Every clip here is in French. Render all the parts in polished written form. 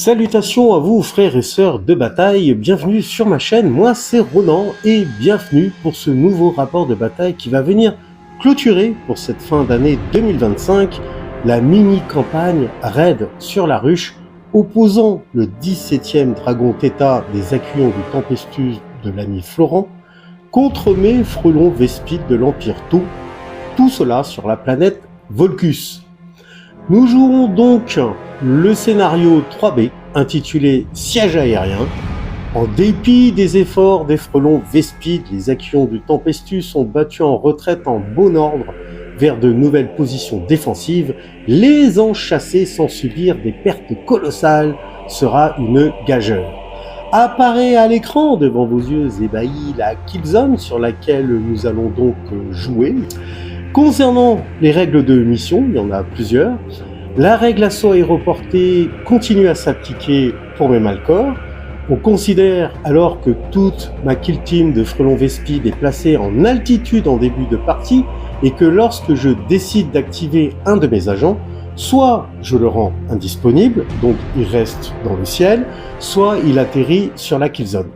Salutations à vous frères et sœurs de bataille, bienvenue sur ma chaîne, moi c'est Ronan et bienvenue pour ce nouveau rapport de bataille qui va venir clôturer pour cette fin d'année 2025 la mini-campagne Raid sur la ruche opposant le 17e dragon Theta des Acuyons du Tempestus de l'ami Florent contre mes frelons Vespides de l'Empire Tau, tout cela sur la planète Volcus. Nous jouons donc le scénario 3B intitulé Siège aérien. En dépit des efforts des frelons Vespides, les Acuyons du Tempestus sont battus en retraite en bon ordre vers de nouvelles positions défensives. Les enchasser sans subir des pertes colossales sera une gageure. Apparaît à l'écran devant vos yeux ébahis la killzone sur laquelle nous allons donc jouer. Concernant les règles de mission, il y en a plusieurs. La règle assaut aéroporté continue à s'appliquer pour mes Malcor. On considère alors que toute ma kill team de frelons Vespides est placée en altitude en début de partie et que lorsque je décide d'activer un de mes agents, soit je le rends indisponible, donc il reste dans le ciel, soit il atterrit sur la killzone.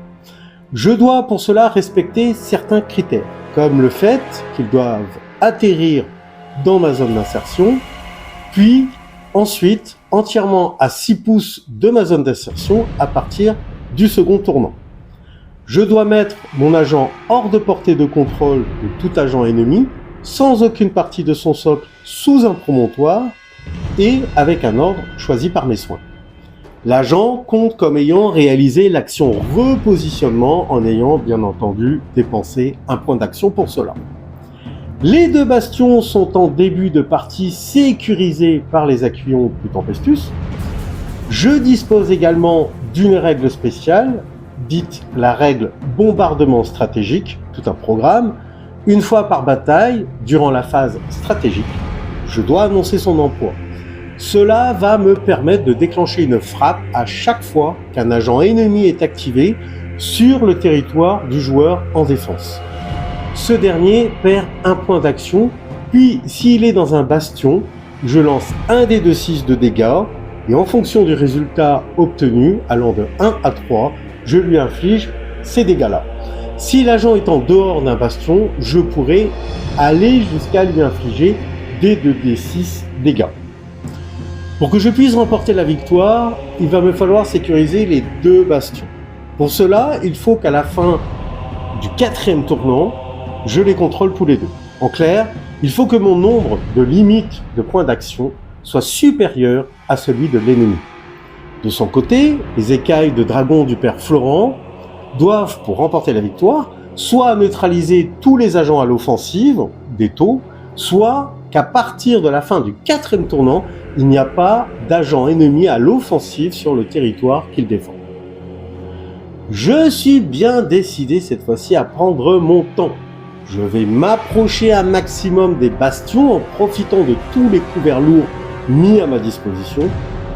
Je dois pour cela respecter certains critères, comme le fait qu'ils doivent atterrir dans ma zone d'insertion, puis ensuite entièrement à 6 pouces de ma zone d'insertion à partir du second tournant. Je dois mettre mon agent hors de portée de contrôle de tout agent ennemi, sans aucune partie de son socle sous un promontoire et avec un ordre choisi par mes soins. L'agent compte comme ayant réalisé l'action repositionnement en ayant bien entendu dépensé un point d'action pour cela. Les deux bastions sont en début de partie sécurisés par les Acuyons du Tempestus. Je dispose également d'une règle spéciale, dite la règle bombardement stratégique, tout un programme. Une fois par bataille, durant la phase stratégique, je dois annoncer son emploi. Cela va me permettre de déclencher une frappe à chaque fois qu'un agent ennemi est activé sur le territoire du joueur en défense. Ce dernier perd un point d'action, puis s'il est dans un bastion, je lance un dé de 6 de dégâts, et en fonction du résultat obtenu, allant de 1 à 3, je lui inflige ces dégâts-là. Si l'agent est en dehors d'un bastion, je pourrais aller jusqu'à lui infliger des 2d6 dégâts. Pour que je puisse remporter la victoire, il va me falloir sécuriser les deux bastions. Pour cela, il faut qu'à la fin du 4e tournant, je les contrôle tous les deux. En clair, il faut que mon nombre de limites de points d'action soit supérieur à celui de l'ennemi. De son côté, les écailles de dragon du père Florent doivent, pour remporter la victoire, soit neutraliser tous les agents à l'offensive, des taux, soit qu'à partir de la fin du 4e tournant, il n'y a pas d'agent ennemi à l'offensive sur le territoire qu'il défend. Je suis bien décidé cette fois-ci à prendre mon temps. Je vais m'approcher un maximum des bastions en profitant de tous les couverts lourds mis à ma disposition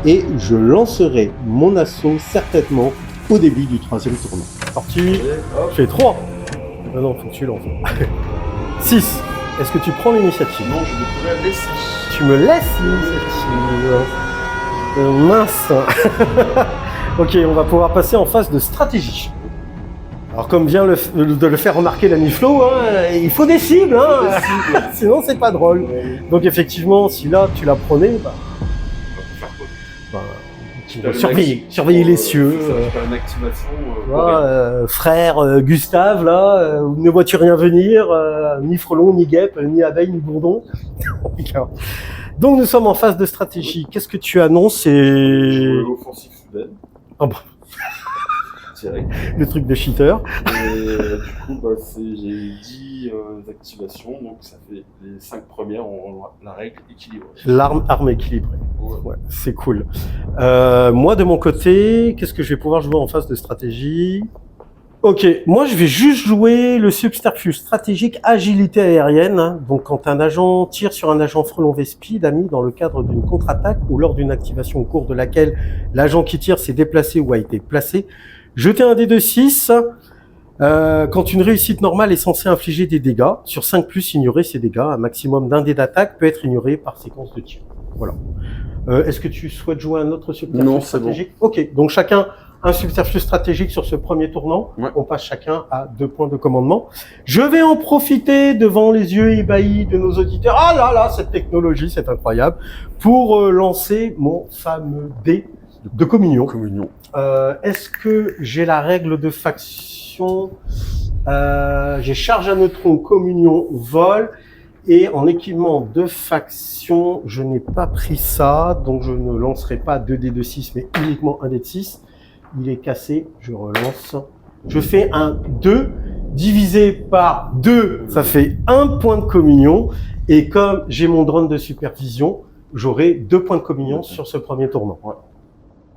et je lancerai mon assaut certainement au début du 3e tournant. Parti, fais 3. Non, faut que tu lances. 6. Est-ce que tu prends l'initiative? Non, je ne peux la laisser. Tu me laisses l'initiative. Mince. Ok, on va pouvoir passer en phase de stratégie. Alors comme vient de le faire remarquer l'ami Flo, hein, il faut des cibles, hein. Sinon c'est pas drôle. Donc effectivement, si là tu la prenais, tu vas surveiller les cieux. Une activation. Frère Gustave, là, ne vois-tu rien venir, ni frelon, ni guêpe, ni abeille, ni bourdon. Donc nous sommes en phase de stratégie. Qu'est-ce que tu annonces? L'offensive soudaine. Oh, bah. Le truc de cheater. Et du coup, j'ai 10 activations, donc ça fait les 5 premières ont la règle équilibrée. Arme équilibrée. Ouais, c'est cool. Moi, de mon côté, qu'est-ce que je vais pouvoir jouer en phase de stratégie? Ok, moi je vais juste jouer le subterfuge stratégique agilité aérienne. Donc quand un agent tire sur un agent frelon Vespide ami dans le cadre d'une contre-attaque ou lors d'une activation au cours de laquelle l'agent qui tire s'est déplacé ou a été placé, jetez un dé de 6. Quand une réussite normale est censée infliger des dégâts, sur 5+, ignorer ces dégâts. Un maximum d'un dé d'attaque peut être ignoré par séquence de tir. Voilà. Est-ce que tu souhaites jouer un autre subterfuge Non, c'est stratégique? Ok, donc chacun un subterfuge stratégique sur ce premier tournant. Ouais. On passe chacun à 2 points de commandement. Je vais en profiter devant les yeux ébahis de nos auditeurs. Ah là là, cette technologie, c'est incroyable. Pour lancer mon fameux dé de communion. Est-ce que j'ai la règle de faction? J'ai charge à neutron, communion, vol. Et en équipement de faction, je n'ai pas pris ça, donc je ne lancerai pas 2 dés de 6, mais uniquement un dé de 6. Il est cassé, je relance. Je fais un 2 divisé par 2, ça fait 1 point de communion. Et comme j'ai mon drone de supervision, j'aurai 2 points de communion sur ce premier tournant. Ouais.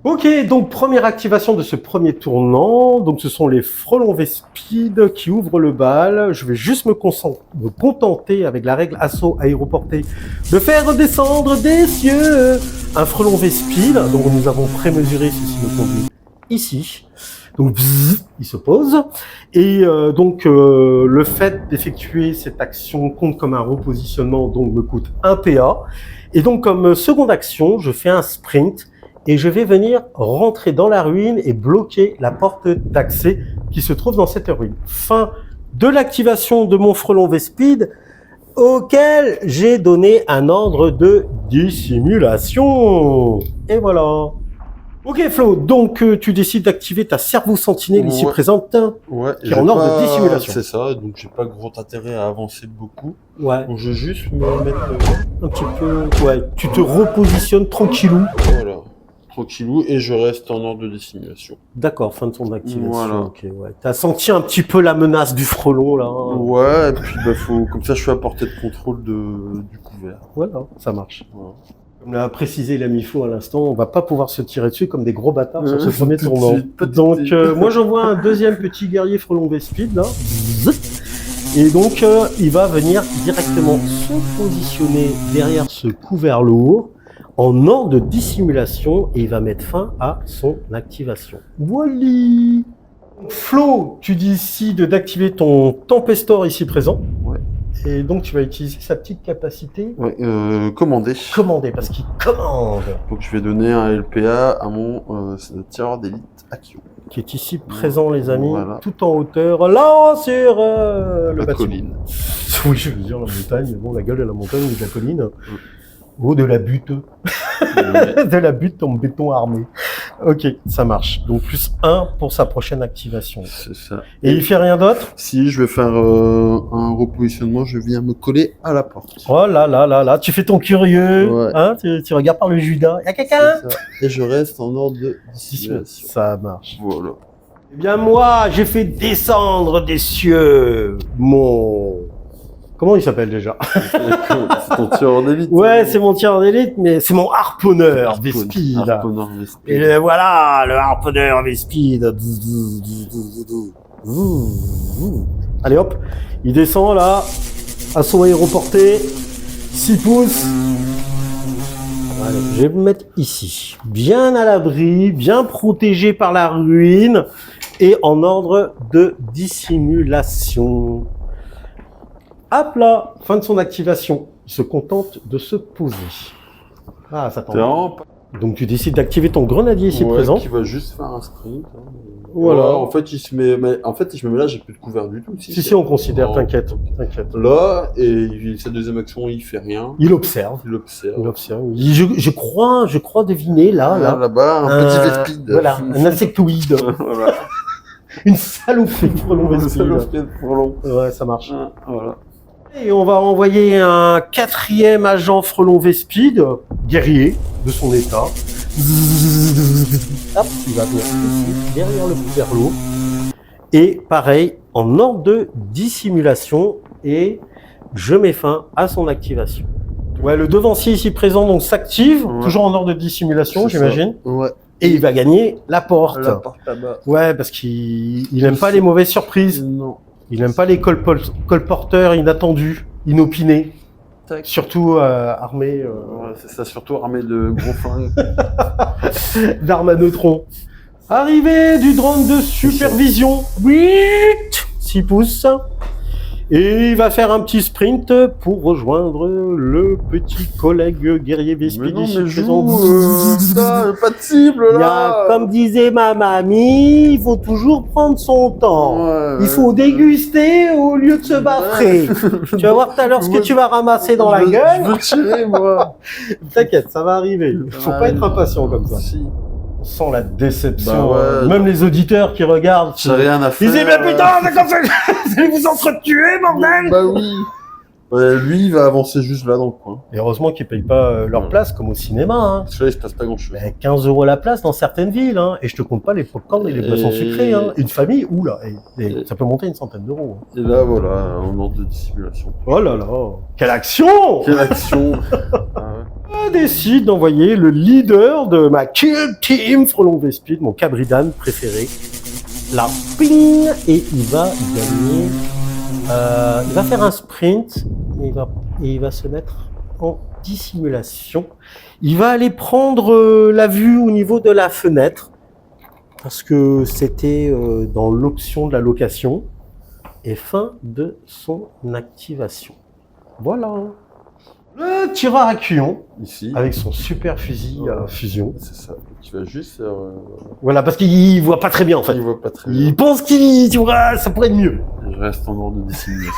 Ok, donc première activation de ce premier tournant. Donc ce sont les frelons Vespides qui ouvrent le bal. Je vais juste me contenter avec la règle assaut aéroporté de faire descendre des cieux un frelon Vespide. Donc nous avons prémesuré, ceci me conduit ici. Donc bzzz, il se pose. Et donc le fait d'effectuer cette action compte comme un repositionnement, donc me coûte 1 PA. Et donc comme seconde action, je fais un sprint. Et je vais venir rentrer dans la ruine et bloquer la porte d'accès qui se trouve dans cette ruine. Fin de l'activation de mon frelon Vespide, auquel j'ai donné un ordre de dissimulation. Et voilà. Ok Flo, donc tu décides d'activer ta cerveau sentinelle ici présente, qui est en ordre de dissimulation. C'est ça, donc j'ai pas gros intérêt à avancer beaucoup. Ouais. Donc je vais juste me mettre un petit peu. Ouais, tu te repositionnes tranquillou. Voilà. Tranquillou, et je reste en ordre de dissimulation. D'accord, fin de ton activation. Voilà. Okay, ouais. T'as senti un petit peu la menace du frelon, là. Ouais, et puis faut, comme ça je suis à portée de contrôle du couvert. Voilà, ça marche. Voilà. Comme l'a précisé l'ami Flo à l'instant, on va pas pouvoir se tirer dessus comme des gros bâtards sur ce premier tournant. Donc, moi j'envoie un deuxième petit guerrier frelon Vespide, là. Et donc, il va venir directement se positionner derrière ce couvert lourd, en ordre de dissimulation, et il va mettre fin à son activation. Voilà. Flo, tu décides d'activer ton Tempestor ici présent. Ouais. Et donc tu vas utiliser sa petite capacité. Ouais, commander. Commander, parce qu'il commande. Donc je vais donner un LPA à mon tireur d'élite Akio. Qui est ici présent, les amis, voilà. Tout en hauteur, là sur le la bâtiment. Colline. Oui, je veux dire la montagne, mais bon, la gueule de la montagne ou de la colline. Ou de la butte. De la butte en béton armé. Ok, ça marche. Donc plus 1 pour sa prochaine activation. C'est ça. Et il fait rien d'autre? Si, je vais faire un repositionnement, je viens me coller à la porte. Oh là là là là, tu fais ton curieux, ouais. Hein, tu regardes par le Judas. Y'a quelqu'un? Et je reste en ordre de dissimulation. Ça marche. Voilà. Eh bien moi, j'ai fait descendre des cieux mon... Comment il s'appelle déjà? C'est ton tireur d'élite. Ouais, c'est mon tireur d'élite, mais c'est mon harponneur Vespide. Harponneur Vespide. Et voilà, le harponneur Vespide. Allez hop, il descend là, assaut aéroporté, 6 pouces. Allez, je vais me mettre ici, bien à l'abri, bien protégé par la ruine et en ordre de dissimulation. Hop là, fin de son activation. Il se contente de se poser. Ah, ça tombe. Donc tu décides d'activer ton grenadier ici présent. Qui va juste faire un sprint. Voilà. En fait, je me mets là, j'ai plus de couvert du tout. Si, on considère, t'inquiète. Là, et sa deuxième action, il fait rien. Il observe. Je crois deviner là-bas, un petit Vespide. Voilà, un insectoïde. Voilà. Une saloperie de frelon Vespide. Ouais, ça marche. Voilà. Et on va envoyer un 4e agent frelon Vespide, guerrier de son état. Hop, il va venir ici, derrière le couvert lourd. Et pareil, en ordre de dissimulation, et je mets fin à son activation. Ouais, le devancier ici présent donc s'active, toujours en ordre de dissimulation, j'imagine. Ouais. Et il va gagner la porte. La porte là-bas. Ouais, parce qu'il n'aime pas les mauvaises surprises. Non. Il n'aime pas les colporteurs inattendus, inopinés. Tac. Surtout armés. Ouais, c'est ça, surtout armés de gros flingues. D'armes à neutrons. Arrivée du drone de supervision. 6 pouces. Et il va faire un petit sprint pour rejoindre le petit collègue guerrier Mais Vespid non, ici mais présent. putain, pas de cible Il y a, comme disait ma mamie, il faut toujours prendre son temps. Ouais, Il faut déguster au lieu de se baffrer. Tu vas voir tout à l'heure ce que tu vas ramasser dans la Je gueule. veux tirer, moi. T'inquiète, ça va arriver. Il faut pas être impatient comme ça. Si. On sent la déception. Bah ouais. Même les auditeurs qui regardent. J'ai rien à Ils faire. disent, mais putain, c'est comme ça que vous allez vous entretuer, bordel! Bah oui. Ouais, lui, il va avancer juste là dans le coin. Et heureusement qu'ils payent pas leur place comme au cinéma. Hein. Parce que là, il se passe pas grand-chose. Mais 15 € la place dans certaines villes. Hein. Et je te compte pas les popcorn et les boissons sucrées. Hein. Une famille, oula, ça peut monter une centaine d'euros. Hein. Et là, voilà, en ordre de dissimulation. Oh là là, quelle action! Quelle action. Je décide d'envoyer le leader de ma kill team, Frelon Vespid, mon Cabridan préféré, la ping, et il va gagner. Il va faire un sprint et il va se mettre en dissimulation. Il va aller prendre la vue au niveau de la fenêtre parce que c'était dans l'option de la location et fin de son activation. Voilà. Le tireur à Cuyon Ici. avec son super fusil à fusion. C'est ça. Tu vas juste faire. Voilà, parce qu'il voit pas très bien en fait. Il voit pas très bien. Il pense tu vois, ça pourrait être mieux. Je reste en ordre de dissimulation.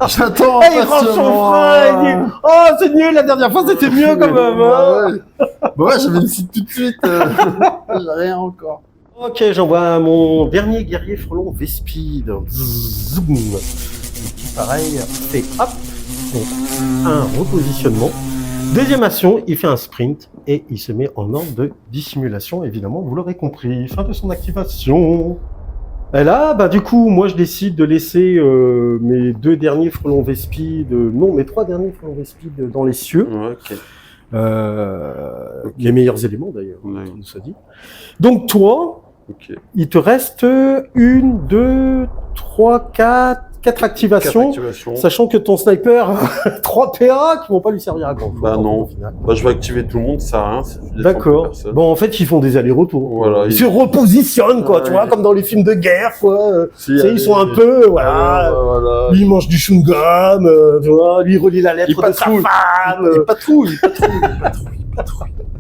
J'attends. Et il prend son frein, il dit « Oh, c'est mieux, la dernière fois c'était mieux quand même hein. !» Bah ouais, j'avais une cible tout de suite. J'ai rien encore. Ok, j'envoie mon dernier guerrier frelon Vespid. Zoom. Qui pareil, fait hop, donc un repositionnement. Deuxième action, il fait un sprint et il se met en ordre de dissimulation, évidemment, vous l'aurez compris. Fin de son activation. Et là, bah du coup, moi je décide de laisser mes deux derniers frelons Vespid, non, mes trois derniers frelons Vespid dans les cieux. Ok. Les meilleurs éléments d'ailleurs, Ouais. on nous a dit. Donc toi, Ok. il te reste 1, 2, 3, 4 activations, sachant que ton sniper a 3 PA qui vont pas lui servir à grand chose. Bah non. Au final. Bah je vais activer tout le monde, ça sert à rien. D'accord. Bon, en fait, ils font des allers-retours. Voilà, Ils se repositionnent, quoi, tu Ouais. vois, comme dans les films de guerre, quoi. Si, Tu sais, ils sont un peu, voilà. voilà. Lui, il mange du chewing-gum, tu vois, lui, il relit la lettre Il de sa patrouille. femme. Il patrouille.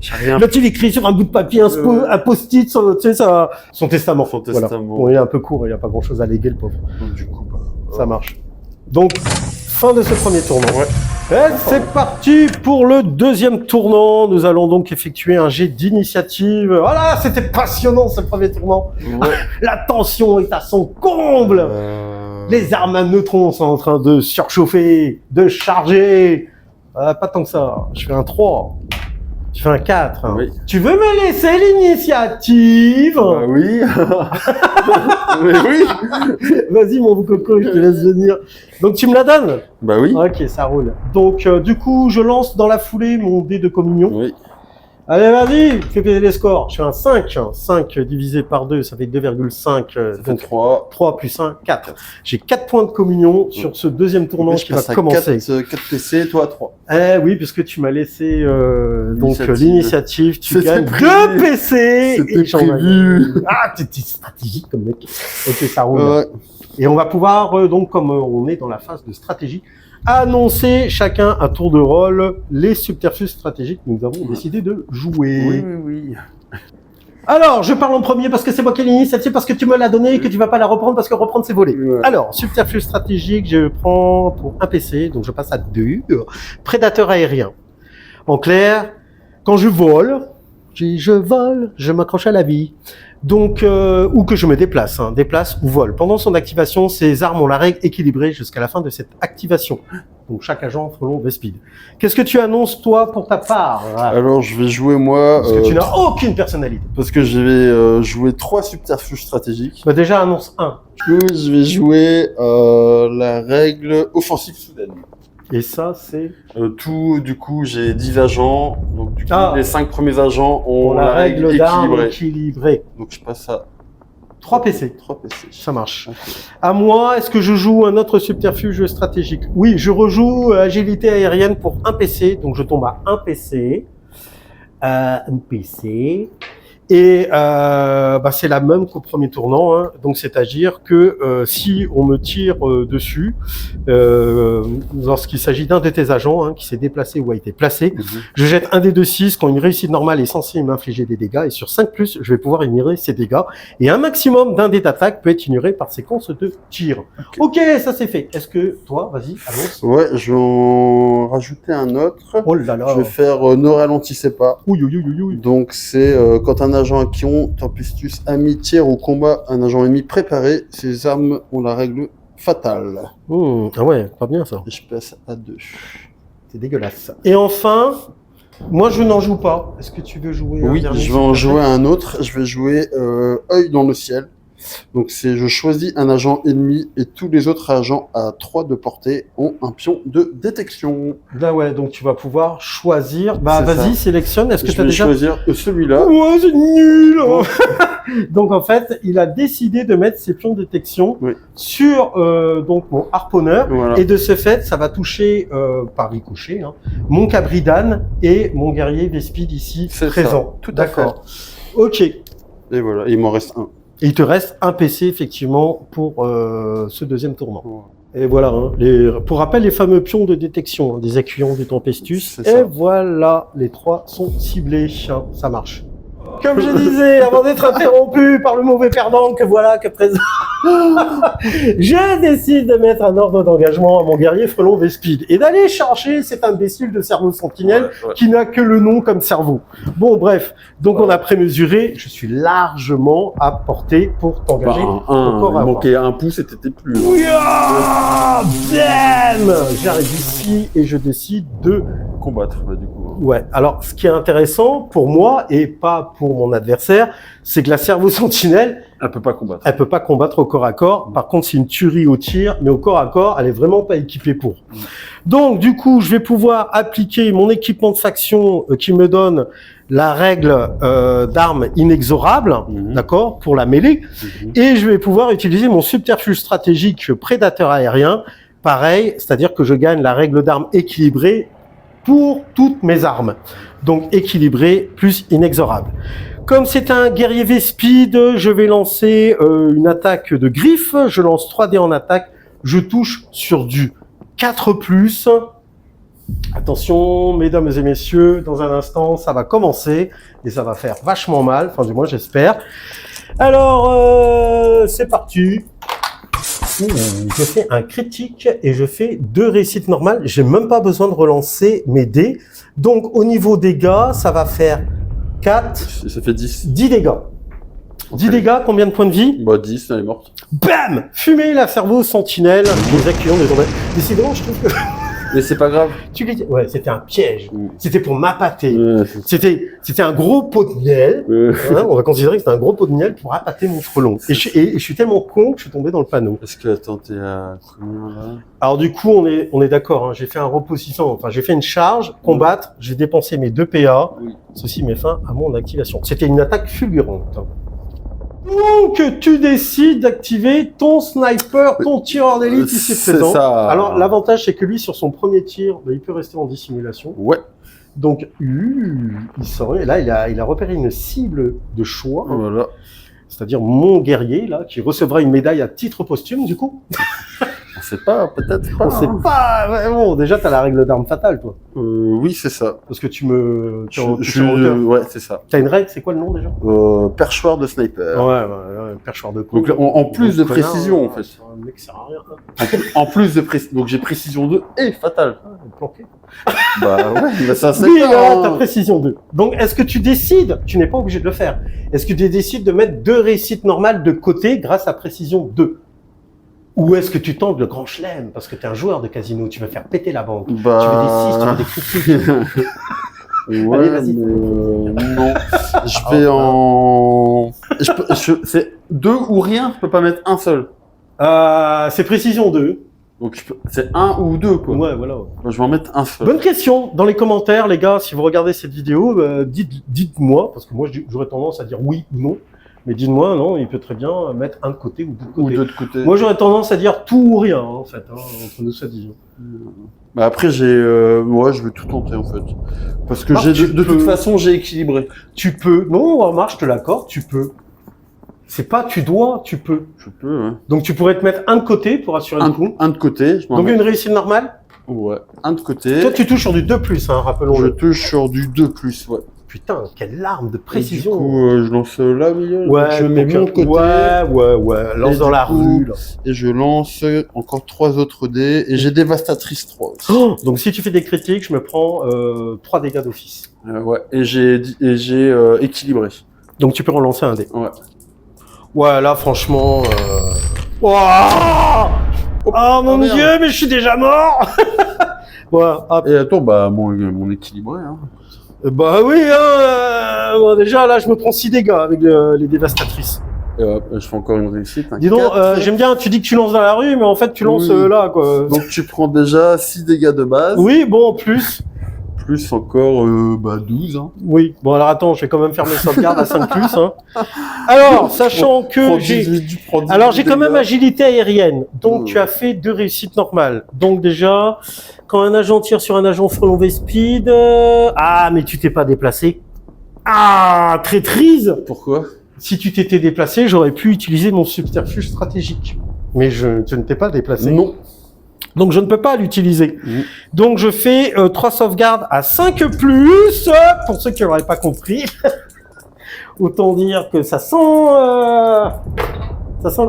J'ai rien. Là, tu l'écris sur un bout de papier, un post-it, tu sais, son testament. Son Voilà. testament. Bon, il est un peu court, il n'y a pas grand-chose à léguer, le pauvre. Donc, du coup, bah, Ça marche. Donc, fin de ce premier tournant. Ouais. Et c'est parti pour le deuxième tournant. Nous allons donc effectuer un jet d'initiative. Voilà, c'était passionnant ce premier tournant. Ouais. La tension est à son comble. Les armes à neutrons sont en train de surchauffer, de charger. Pas tant que ça. Je fais un 3. Tu fais un 4. Hein. Oui. Tu veux me laisser l'initiative? Bah oui. Mais oui. Vas-y, mon coco, je te laisse venir. Donc, tu me la donnes? Bah oui. Ok, ça roule. Donc, du coup, je lance dans la foulée mon dé de communion. Oui. Allez, vas-y, fais péter les scores. Je fais un 5. 5 divisé par 2, ça fait 2,5. Ça fait Donc, 3. 3 plus 1, 4. J'ai 4 points de communion sur ce deuxième tournant qui va commencer. 4 PC, toi 3. Eh oui, puisque tu m'as laissé donc l'initiative, tu C'était gagnes prévu. 2 PC. C'était et j'en ai- prévu. Ah, t'es stratégique comme mec. Ok, ça roule. Ouais. Et on va pouvoir, donc, comme on est dans la phase de stratégie, annoncer chacun à tour de rôle les subterfuges stratégiques que nous avons décidé de jouer. Oui. Alors, je parle en premier parce que c'est moi qui ai l'initiative, parce que tu me l'as donné et que tu vas pas la reprendre parce que reprendre c'est voler. Ouais. Alors, subterfuge stratégique, je prends pour un PC, donc je passe à 2. Prédateur aérien. En clair, quand je vole, je m'accroche à la vie. Donc, ou que je me déplace, hein, déplace ou vole. Pendant son activation, ces armes ont la règle équilibrée jusqu'à la fin de cette activation. Donc, chaque agent frelon Vespid. Qu'est-ce que tu annonces, toi, pour ta part? Alors, je vais jouer moi. Parce que tu n'as aucune personnalité. Parce que je vais jouer 3 subterfuges stratégiques. Bah, déjà, annonce 1. Du coup, je vais jouer la règle offensive soudaine. Et ça, c'est... Tout, du coup, j'ai 10 agents. Donc, du coup, Ah. les 5 premiers agents ont Pour la règle d'armes équilibrée. équilibrée. Donc, je passe à 3 PC. 3 PC. Ça marche. Ok. À moi, est-ce que je joue un autre subterfuge stratégique? Oui, je rejoue agilité aérienne pour un PC. Donc, je tombe à un PC. Un PC. Et c'est la même qu'au premier tournant, hein. Donc c'est-à-dire que si on me tire dessus, lorsqu'il s'agit d'un de tes agents qui s'est déplacé ou a été placé, je jette un dé de 6 quand une réussite normale est censée m'infliger des dégâts, et sur 5+, je vais pouvoir ignorer ces dégâts, et un maximum d'un dé d'attaque peut être ignoré par séquence de tir. Ok, ça c'est fait. Est-ce que toi, vas-y, avance. Ouais, je vais en rajouter un autre. Oh là là. Je vais faire ne ralentissez pas. Ouh, ouh, ouh, ouh. Donc c'est quand un agent à qui on tempestus ami tire au combat un agent ennemi préparé, ses armes ont la règle fatale. Ah ouais, pas bien ça. Et je passe à 2. C'est dégueulasse. Et enfin, moi je n'en joue pas. Est-ce que tu veux jouer un Oui, dernier, je vais en jouer un autre. Je vais jouer œil dans le ciel. Donc c'est je choisis un agent ennemi et tous les autres agents à 3 de portée ont un pion de détection. Là ouais, donc tu vas pouvoir choisir. Bah C'est vas-y, ça. sélectionne. Est-ce que Je tu as vais déjà choisir celui-là. Ouais, c'est nul. Donc en fait, il a décidé de mettre ses pions de détection Oui. sur donc mon harponneur, Voilà. et de ce fait, ça va toucher par ricochet mon Cabridan et mon guerrier Vespide ici C'est présent. ça, tout à D'accord. Ok. Et Et voilà, il m'en reste un. il te reste un PC effectivement pour ce deuxième tournant. Voilà. Et voilà, pour rappel, les fameux pions de détection des écuyons du Tempestus. C'est Et ça. voilà, les 3 sont ciblés. Ça marche. Comme je disais, avant d'être interrompu par le mauvais perdant que voilà que présent, je décide de mettre un ordre d'engagement à mon guerrier frelon Vespide et d'aller chercher cet imbécile de cerveau sentinelle qui n'a que le nom comme cerveau. Bon, bref, donc on a prémesuré, je suis largement à portée pour t'engager. Il manquait un pouce et t'étais plus. Yeah, bam, j'arrive ici et je décide de Combattre, bah, du coup. Ouais, alors ce qui est intéressant pour moi et pas pour mon adversaire, c'est que la cerveau sentinelle, Elle peut pas combattre. elle peut pas combattre au corps à corps. Par contre, c'est une tuerie au tir, mais au corps à corps, elle est vraiment pas équipée pour. Donc, du coup, je vais pouvoir appliquer mon équipement de faction qui me donne la règle d'arme inexorable, d'accord, pour la mêlée, et je vais pouvoir utiliser mon subterfuge stratégique prédateur aérien, pareil, c'est-à-dire que je gagne la règle d'arme équilibrée pour toutes mes armes. Donc équilibré plus inexorable. Comme c'est un guerrier Vespide, je vais lancer une attaque de griffe. Je lance 3 dés en attaque. Je touche sur du 4+. Attention, mesdames et messieurs, dans un instant, ça va commencer et ça va faire vachement mal. Enfin, du moins, j'espère. Alors, c'est parti. Je fais un critique et je fais 2 réussites normales. J'ai même pas besoin de relancer mes dés. Donc, au niveau dégâts, ça va faire 4, Ça fait 10. 10 dégâts. 10 dégâts, combien de points de vie? Bah 10, elle est morte. Bam! Fumée, la cerveau sentinelle, des accueillants des tournettes. Décidément, je trouve que Mais c'est pas grave. ouais, c'était un piège. Mm. C'était pour m'appâter. Ouais, C'était un gros pot de miel. On va considérer que c'était un gros pot de miel pour appâter mon frelon. Et je suis tellement con que je suis tombé dans le panneau. Est-ce que, attends, t'es à combien là? Alors du coup, on est d'accord. J'ai fait un repositionnement. Enfin, j'ai fait une charge, combattre. J'ai dépensé mes 2 PA. Oui. Ceci met fin à mon activation. C'était une attaque fulgurante. Donc, tu décides d'activer ton sniper, ton tireur d'élite ici C'est présent. ça. Alors, l'avantage, c'est que lui, sur son premier tir, il peut rester en dissimulation. Ouais. Donc, il sort. Et là, il a repéré une cible de choix. Voilà. C'est-à-dire mon guerrier, là, qui recevra une médaille à titre posthume, du coup. On sait pas, peut-être pas. On sait pas. Ouais, bon, déjà, t'as la règle d'arme fatale, toi. Oui, c'est ça. Parce que tu me... Ouais, c'est ça. T'as une règle, c'est quoi le nom, déjà? Perchoir de sniper. Ouais, perchoir de con. Donc là, en plus de précision, en fait. C'est un mec qui sert à rien. En plus de précision. Donc j'ai précision 2 et fatale. Planqué. Bah ouais, bah ça c'est Oui, ça, voilà, hein. t'as précision 2. Donc, est-ce que tu décides, tu n'es pas obligé de le faire, est-ce que tu décides de mettre 2 réussites normales de côté grâce à précision 2? Ou est-ce que tu tentes le grand chelem parce que tu es un joueur de casino, tu veux faire péter la banque, Bah... tu veux des 6, tu veux des critiques. Ouais, Allez, vas-y. non. Je vais en... C'est 2 ou rien, je peux pas mettre un seul. C'est précision 2. Donc c'est 1 ou 2 quoi. Ouais, voilà. Bah, je vais en mettre un seul. Bonne question. Dans les commentaires, les gars, si vous regardez cette vidéo, dites-moi, parce que moi j'aurais tendance à dire oui ou non. Mais dites-moi, non, il peut très bien mettre un de côté ou deux de Ou côté. de l'autre côté. Moi, j'aurais tendance à dire tout ou rien, en fait, entre nous ça dit. Bah après, je vais tout tenter en fait. Parce que Marc, de toute façon, j'ai équilibré. Tu peux. Non, remarque, je te l'accorde, tu peux. C'est pas tu dois, tu peux. Je peux, hein. Donc tu pourrais te mettre un de côté pour assurer le coup. Un de côté. Je m'en Donc mets. une réussite normale. Ouais, un de côté. Toi, tu touches sur du 2+, Je rappelons-le. touche sur du 2+, ouais. Putain, quelle arme de Et précision. du coup, je lance là au milieu. Ouais, Donc, je mets mon côté. Ouais. Lance Et dans du la coup, rue, là. Et je lance encore 3 autres dés. Et j'ai Dévastatrice 3 aussi. Oh, donc si tu fais des critiques, je me prends 3 dégâts d'office. Ouais, et j'ai équilibré. Donc tu peux relancer un dé. Ouais. Ouais, là, franchement... Ouah oh mon merde. Dieu, mais je suis déjà mort. Ouais, hop. Et attends, bah, mon équilibré, hein. Bah oui, bon, déjà, là, je me prends 6 dégâts avec les dévastatrices. Et hop, je fais encore une réussite. Dis donc, 4. j'aime bien, tu dis que tu lances dans la rue, mais en fait, tu lances Oui. là, quoi. Donc, tu prends déjà 6 dégâts de base. Oui, bon, en plus. Plus encore, 12, hein. Oui, bon, alors attends, je vais quand même faire mes sauvegardes à 5+. Hein. Alors, sachant que j'ai quand même agilité aérienne, donc tu as fait 2 réussites normales. Donc déjà, quand un agent tire sur un agent frelon speed, ah, mais tu t'es pas déplacé. Ah, traîtrise. Pourquoi? Si tu t'étais déplacé, j'aurais pu utiliser mon subterfuge stratégique. Mais je ne t'ai pas déplacé. Non. Donc je ne peux pas l'utiliser. Mmh. Donc je fais 3 sauvegardes à 5+, pour ceux qui n'auraient pas compris. Autant dire que ça sent...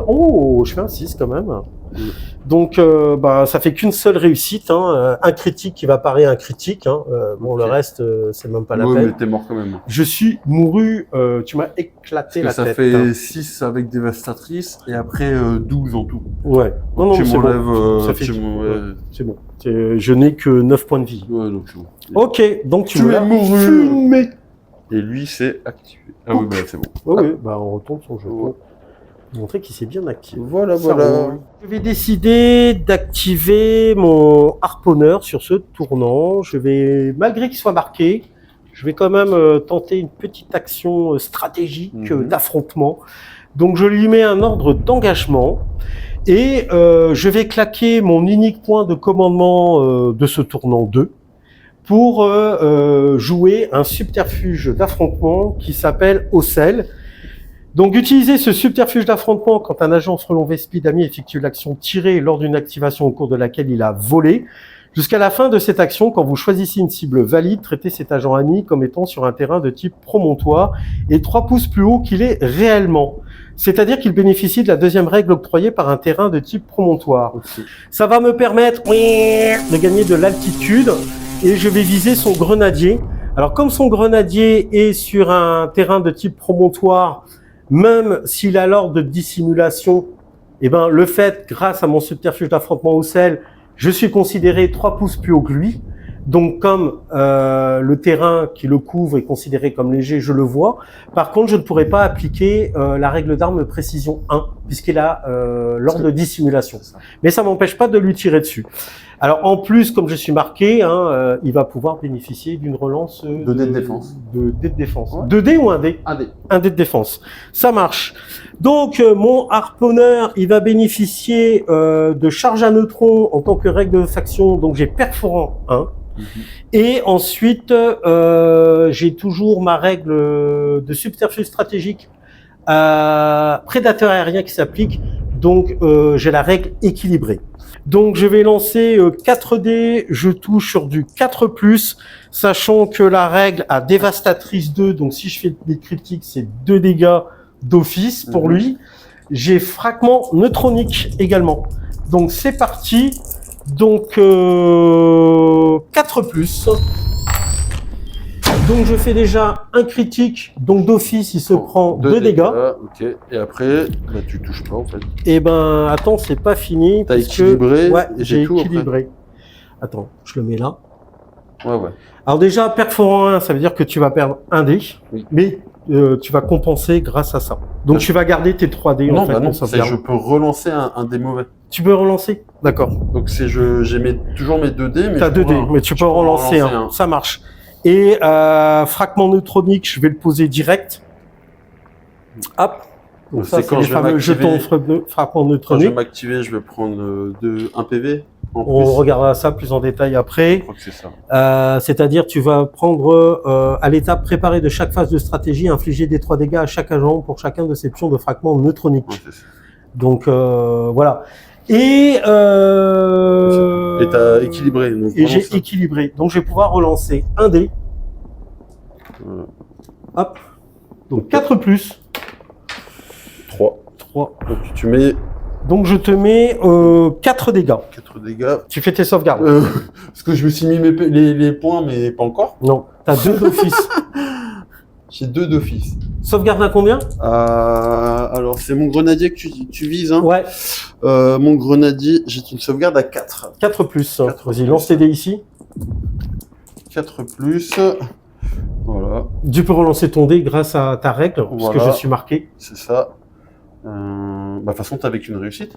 Oh, je fais un 6 quand même. Mmh. Donc bah, ça fait qu'une seule réussite. Hein. Un critique qui va parer un critique. Hein. Bon, Ok. le reste, c'est même pas la Oui, peine. mais t'es mort quand même. Je suis mouru, tu m'as éclaté la Parce que ça tête. fait 6 avec Dévastatrice et après 12 en tout. Ouais. Non, tu c'est bon. m'enlèves... Ça fait tu tout. m'enlèves- C'est bon. Je n'ai que 9 points de vie. Ouais, donc c'est bon. Ok, donc tu Tu me es l'as mouru. fumé. Et lui, c'est activé. Ah oui, bah c'est bon. Oui, bah on retourne son jeu. Ouais. Montrer qu'il s'est bien activé. Voilà, Ça voilà. roule. Je vais décider d'activer mon harponneur sur ce tournant. Je vais, malgré qu'il soit marqué, je vais quand même tenter une petite action stratégique d'affrontement. Donc je lui mets un ordre d'engagement et je vais claquer mon unique point de commandement de ce tournant 2 pour jouer un subterfuge d'affrontement qui s'appelle Ocel. Donc, utiliser ce subterfuge d'affrontement quand un agent frelon Vespi d'ami effectue l'action tirée lors d'une activation au cours de laquelle il a volé. Jusqu'à la fin de cette action, quand vous choisissez une cible valide, traitez cet agent ami comme étant sur un terrain de type promontoire et 3 pouces plus haut qu'il est réellement. C'est-à-dire qu'il bénéficie de la deuxième règle octroyée par un terrain de type promontoire. Okay. Ça va me permettre de gagner de l'altitude et je vais viser son grenadier. Alors, comme son grenadier est sur un terrain de type promontoire, même s'il a l'ordre de dissimulation, eh ben, le fait, grâce à mon subterfuge d'affrontement au sel, je suis considéré 3 pouces plus haut que lui. Donc, comme le terrain qui le couvre est considéré comme léger, je le vois. Par contre, je ne pourrais pas appliquer la règle d'arme précision 1, puisqu'il a l'ordre de dissimulation. Mais ça m'empêche pas de lui tirer dessus. Alors, en plus, comme je suis marqué, il va pouvoir bénéficier d'une relance de dés de défense. De dés de défense. Ouais. 2 dés ou 1 dé? 1 dé. 1 dé de défense. Ça marche. Donc, mon harponneur, il va bénéficier de charge à neutrons en tant que règle de faction. Donc, j'ai perforant 1. Et ensuite, j'ai toujours ma règle de subterfuge stratégique prédateur aérien qui s'applique. Donc, j'ai la règle équilibrée. Donc, je vais lancer 4 dés. Je touche sur du 4+, sachant que la règle a dévastatrice 2. Donc, si je fais des critiques, c'est 2 dégâts d'office pour lui. J'ai fragment neutronique également. Donc, c'est parti. Donc, 4+. Donc, je fais déjà un critique. Donc, d'office, il se prend 2 dégâts. Ok. Et après, bah, tu touches pas en fait. Et ben, attends, c'est pas fini. T'as équilibré. Ouais, et j'ai tout équilibré. Attends, je le mets là. Après. Ouais. Alors déjà, perforant 1, ça veut dire que tu vas perdre un dé. Oui. Mais tu vas compenser grâce à ça. Donc, tu vas garder tes 3 dés Non, en fait. bah non, en sauvegarde. je peux relancer un dé mauvais. Tu peux relancer? D'accord. Donc j'ai toujours mes 2 dés, mais T'as 2 dés, mais tu peux en relancer un. Ça marche. Et fragment neutronique, je vais le poser direct. Hop. Donc ça, c'est quand les je vais fameux m'activer. jetons frappant Quand je neutronés. vais m'activer, je vais prendre un PV en plus. On regardera ça plus en détail après. Je crois que c'est ça. C'est-à-dire, tu vas prendre à l'étape préparée de chaque phase de stratégie, infliger des 3 dégâts à chaque agent pour chacun de ces pions de fragments neutroniques. Ouais, c'est ça. Donc voilà. Et t'as équilibré. Donc et j'ai vraiment ça. équilibré. Donc je vais pouvoir relancer un dé. Voilà. Hop. Donc 4 plus 3. 3. Donc tu mets Donc je te mets 4 dégâts. 4 dégâts. Tu fais tes sauvegardes. Parce que je me suis mis les points, mais pas encore. Non, t'as 2 d'office. J'ai 2 d'office. Sauvegarde à combien? Alors, c'est mon grenadier que tu vises. Hein. Ouais, Mon grenadier, j'ai une sauvegarde à 4. 4 plus. 4 Vas-y, plus. lance tes dés ici. 4 plus. Voilà, Tu peux relancer ton dé grâce à ta règle, parce que Voilà. je suis marqué. c'est ça. De toute façon, t'as avec une réussite.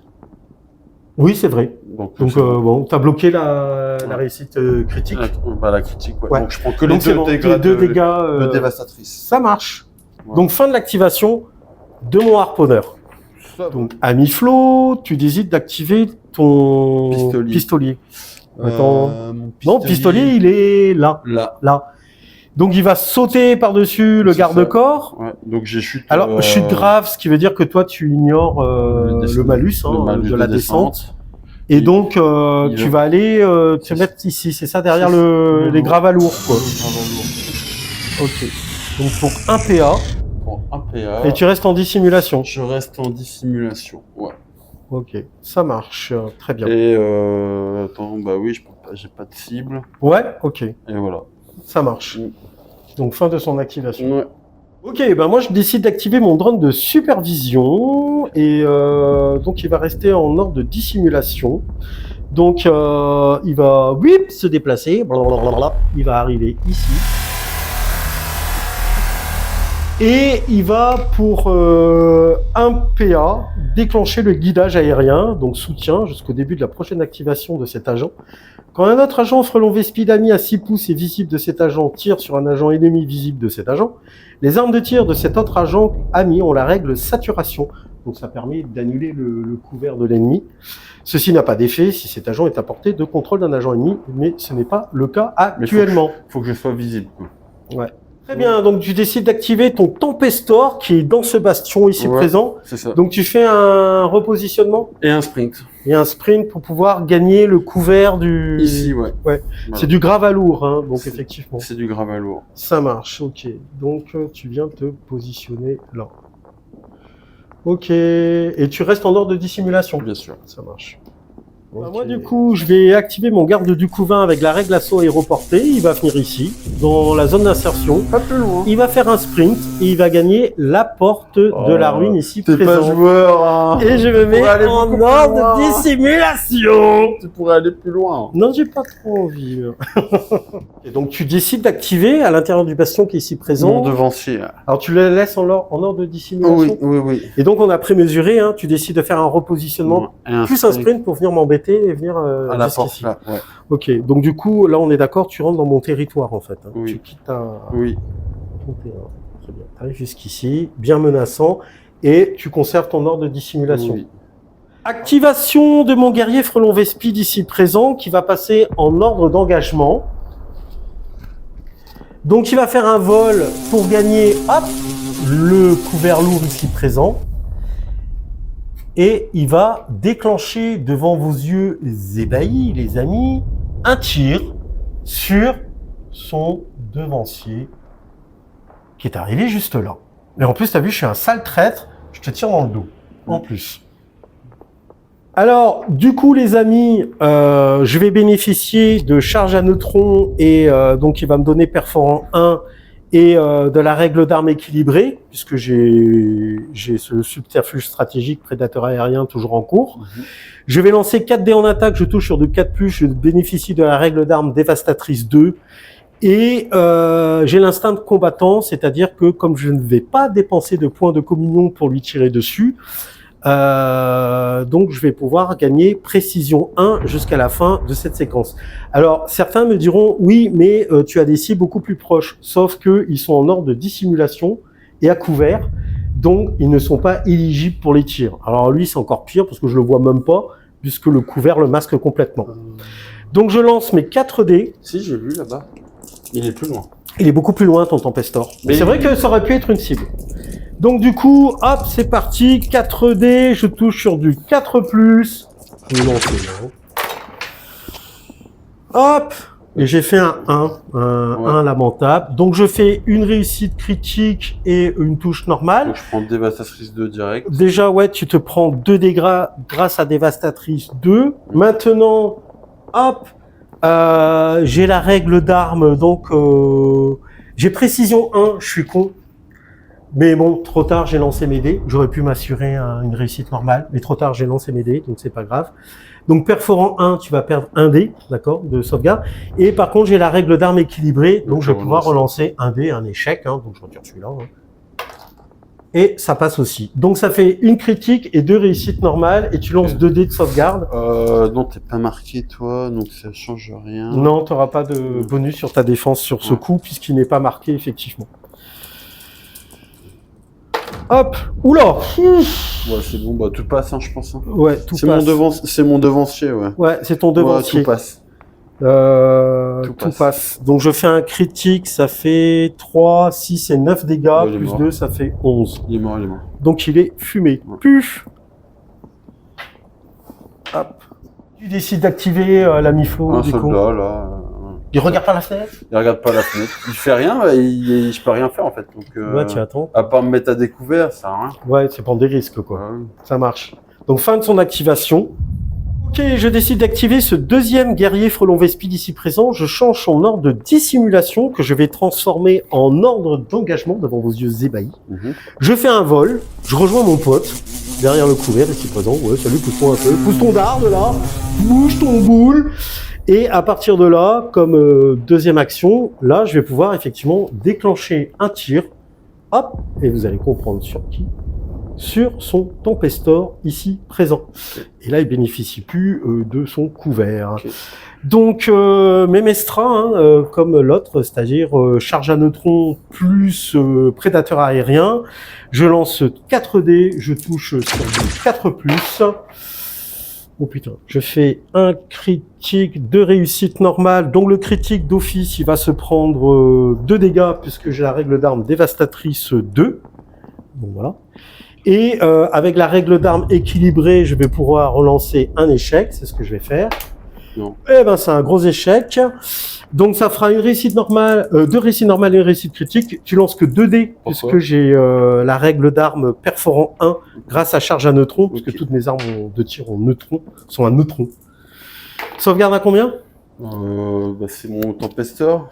Oui, c'est vrai. Donc, Donc c'est bon. bon, t'as bloqué la Ouais. réussite critique. La critique, ouais. Ouais. Donc, je prends que les Donc c'est 2 bon, dégâts, les 2 dégâts. de dévastatrice. Ça marche. Voilà. Donc fin de l'activation de mon harponneur. Ça va. Donc ami Flo, tu décides d'activer ton Pistolier. Attends. Mon Non, pistolier, il est là. Là. Donc il va sauter par-dessus le C'est garde-corps. Ouais. Donc, j'ai chute. Alors, chute grave, ce qui veut dire que toi, tu ignores le malus, le malus de la descente. Et Il- donc, il tu va- vas aller te C'est- mettre ici, c'est ça, derrière c'est- les gravats lourds, quoi. Ok. Donc pour un PA, Pour un PA. et tu restes en dissimulation. Je reste en dissimulation. Ouais. Ok, ça marche, très bien. Et attends, bah oui, j'ai pas de cible. Ouais, ok, Et voilà. ça marche. Mm. Donc fin de son activation. Ouais. Ok, ben moi je décide d'activer mon drone de supervision et donc il va rester en ordre de dissimulation. Donc il va se déplacer, blablabla. Il va arriver ici. Et il va pour un PA déclencher le guidage aérien, donc soutien jusqu'au début de la prochaine activation de cet agent. Quand un autre agent frelon Vespi d'ami à 6 pouces et visible de cet agent tire sur un agent ennemi visible de cet agent, les armes de tir de cet autre agent ami ont la règle saturation. Donc ça permet d'annuler le couvert de l'ennemi. Ceci n'a pas d'effet si cet agent est à portée de contrôle d'un agent ennemi, mais ce n'est pas le cas actuellement. Faut que je sois visible. Quoi. Ouais. Très bien, donc tu décides d'activer ton Tempestor qui est dans ce bastion ici Ouais. présent. C'est ça. Donc tu fais un repositionnement Et un sprint. et un sprint pour pouvoir gagner le couvert du... Ici, ouais. Ouais. Voilà. C'est du grave à lourd, hein, donc C'est- effectivement. C'est du grave à lourd. Ça marche, ok. Donc tu viens te positionner là. Ok, et tu restes en ordre de dissimulation. Bien sûr. Ça marche. Bah, moi du coup, je vais activer mon garde du couvain avec la règle assaut aéroportée. Il va venir ici, dans la zone d'insertion. Pas plus loin. Il va faire un sprint et il va gagner la porte de la ruine ici T'es pas présente. joueur, hein. Et je me mets pourrais aller en beaucoup plus ordre loin. de dissimulation. Tu pourrais aller plus loin. Non, j'ai pas trop envie. Et donc tu décides d'activer à l'intérieur du bastion qui est ici présent. Mon devancier. Alors tu le laisses en ordre de dissimulation. Oui. Et donc on a prémesuré, hein, tu décides de faire un repositionnement Et plus un sprint pour venir m'embêter et venir à la porte, jusqu'ici. là. Ouais. Ok, donc du coup là on est d'accord, tu rentres dans mon territoire en fait. Hein. Oui. Tu quittes ton Oui. terrain. Très bien. Tu arrives jusqu'ici, bien menaçant, et tu conserves ton ordre de dissimulation. Oui. Activation de mon guerrier frelon Vespi d'ici présent qui va passer en ordre d'engagement. Donc il va faire un vol pour gagner hop, le couvert lourd ici présent. Et il va déclencher devant vos yeux ébahis, les amis, un tir sur son devancier qui est arrivé juste là. Mais en plus, tu as vu, je suis un sale traître, je te tire dans le dos, en plus. Alors, du coup, les amis, je vais bénéficier de charge à neutrons et donc il va me donner perforant 1 et de la règle d'armes équilibrée, puisque j'ai ce subterfuge stratégique prédateur aérien toujours en cours. Je vais lancer 4 dés en attaque, je touche sur de 4+, je bénéficie de la règle d'armes dévastatrice 2. Et j'ai l'instinct de combattant, c'est-à-dire que comme je ne vais pas dépenser de points de communion pour lui tirer dessus, donc je vais pouvoir gagner précision 1 jusqu'à la fin de cette séquence. Alors certains me diront oui, mais tu as des cibles beaucoup plus proches, sauf que ils sont en ordre de dissimulation et à couvert. donc ils ne sont pas éligibles pour les tirs. Alors lui, c'est encore pire parce que je le vois même pas, puisque le couvert le masque complètement. Donc je lance mes 4 dés. Si, j'ai vu là-bas. Il est plus loin. Il est beaucoup plus loin, ton Tempestor. Mais c'est vrai que ça aurait pu être une cible. Donc du coup, hop, c'est parti. 4 dés, je touche sur du 4+. Je vais lancer là. Hop, et j'ai fait un 1 lamentable. Donc je fais une réussite critique et une touche normale. Donc je prends Dévastatrice 2 direct. Déjà, ouais, tu te prends 2 dégâts grâce à Dévastatrice 2. Maintenant, hop, j'ai la règle d'arme, donc j'ai précision 1, je suis con. Mais bon, trop tard, j'ai lancé mes dés. J'aurais pu m'assurer une réussite normale, mais trop tard, j'ai lancé mes dés, donc c'est pas grave. Donc perforant 1, tu vas perdre un dé, d'accord, de sauvegarde. Et par contre, j'ai la règle d'arme équilibrée, donc je vais pouvoir relancer un dé, un échec, hein, donc je retire celui-là. Hein. Et ça passe aussi. Donc ça fait une critique et 2 réussites normales, et tu lances 2 dés de sauvegarde. Non, t'es pas marqué, toi, donc ça change rien. Non, tu n'auras pas de bonus sur ta défense sur ce coup, puisqu'il n'est pas marqué, effectivement. Hop, oula. Ouais, c'est bon, bah tout passe, hein, je pense. Hein. Ouais, tout passe. C'est mon devancier, ouais. Ouais, c'est ton devancier. Ouais, tout passe. Tout passe. Donc je fais un critique, ça fait 3, 6 et 9 dégâts, Ouais, plus 2, ça fait 11. Il est mort. Donc il est fumé. Ouais. Puf. Hop. Tu décides d'activer la MIFO, Un du coup. soldat, là. Il regarde par la fenêtre. Il regarde pas la fenêtre. Il fait rien, je peux rien faire, en fait. Donc, Ouais, tu attends. à part me mettre à découvert, ça sert à rien. Ouais, c'est prendre des risques, quoi. Ouais. Ça marche. Donc fin de son activation. Ok, je décide d'activer ce deuxième guerrier frelon Vespide ici présent. Je change son ordre de dissimulation que je vais transformer en ordre d'engagement devant vos yeux ébahis. Je fais un vol, je rejoins mon pote derrière le couvert ici présent. Ouais, salut, pousse-toi un peu. Pousse ton dard là, bouge ton boule. Et à partir de là, comme deuxième action, là, je vais pouvoir effectivement déclencher un tir. Hop, et vous allez comprendre sur qui. Sur son Tempestor ici présent. Et là, il bénéficie plus de son couvert. Okay. Donc, Mémestra, hein, comme l'autre, c'est-à-dire charge à neutrons plus prédateur aérien. Je lance 4 dés, je touche sur du 4+. Oh putain, je fais un critique, 2 réussites normales. Donc le critique d'office, il va se prendre 2 dégâts puisque j'ai la règle d'arme dévastatrice 2. Donc voilà. Et avec la règle d'arme équilibrée, je vais pouvoir relancer un échec, c'est ce que je vais faire. Non. Eh ben c'est un gros échec. Donc ça fera une réussite normale, 2 réussites normales et une réussite critique. Tu lances que 2 dés puisque j'ai la règle d'arme perforant 1 grâce à charge à neutrons, puisque toutes mes armes de tir en neutrons sont à neutrons. Sauvegarde à combien? C'est mon Tempestor.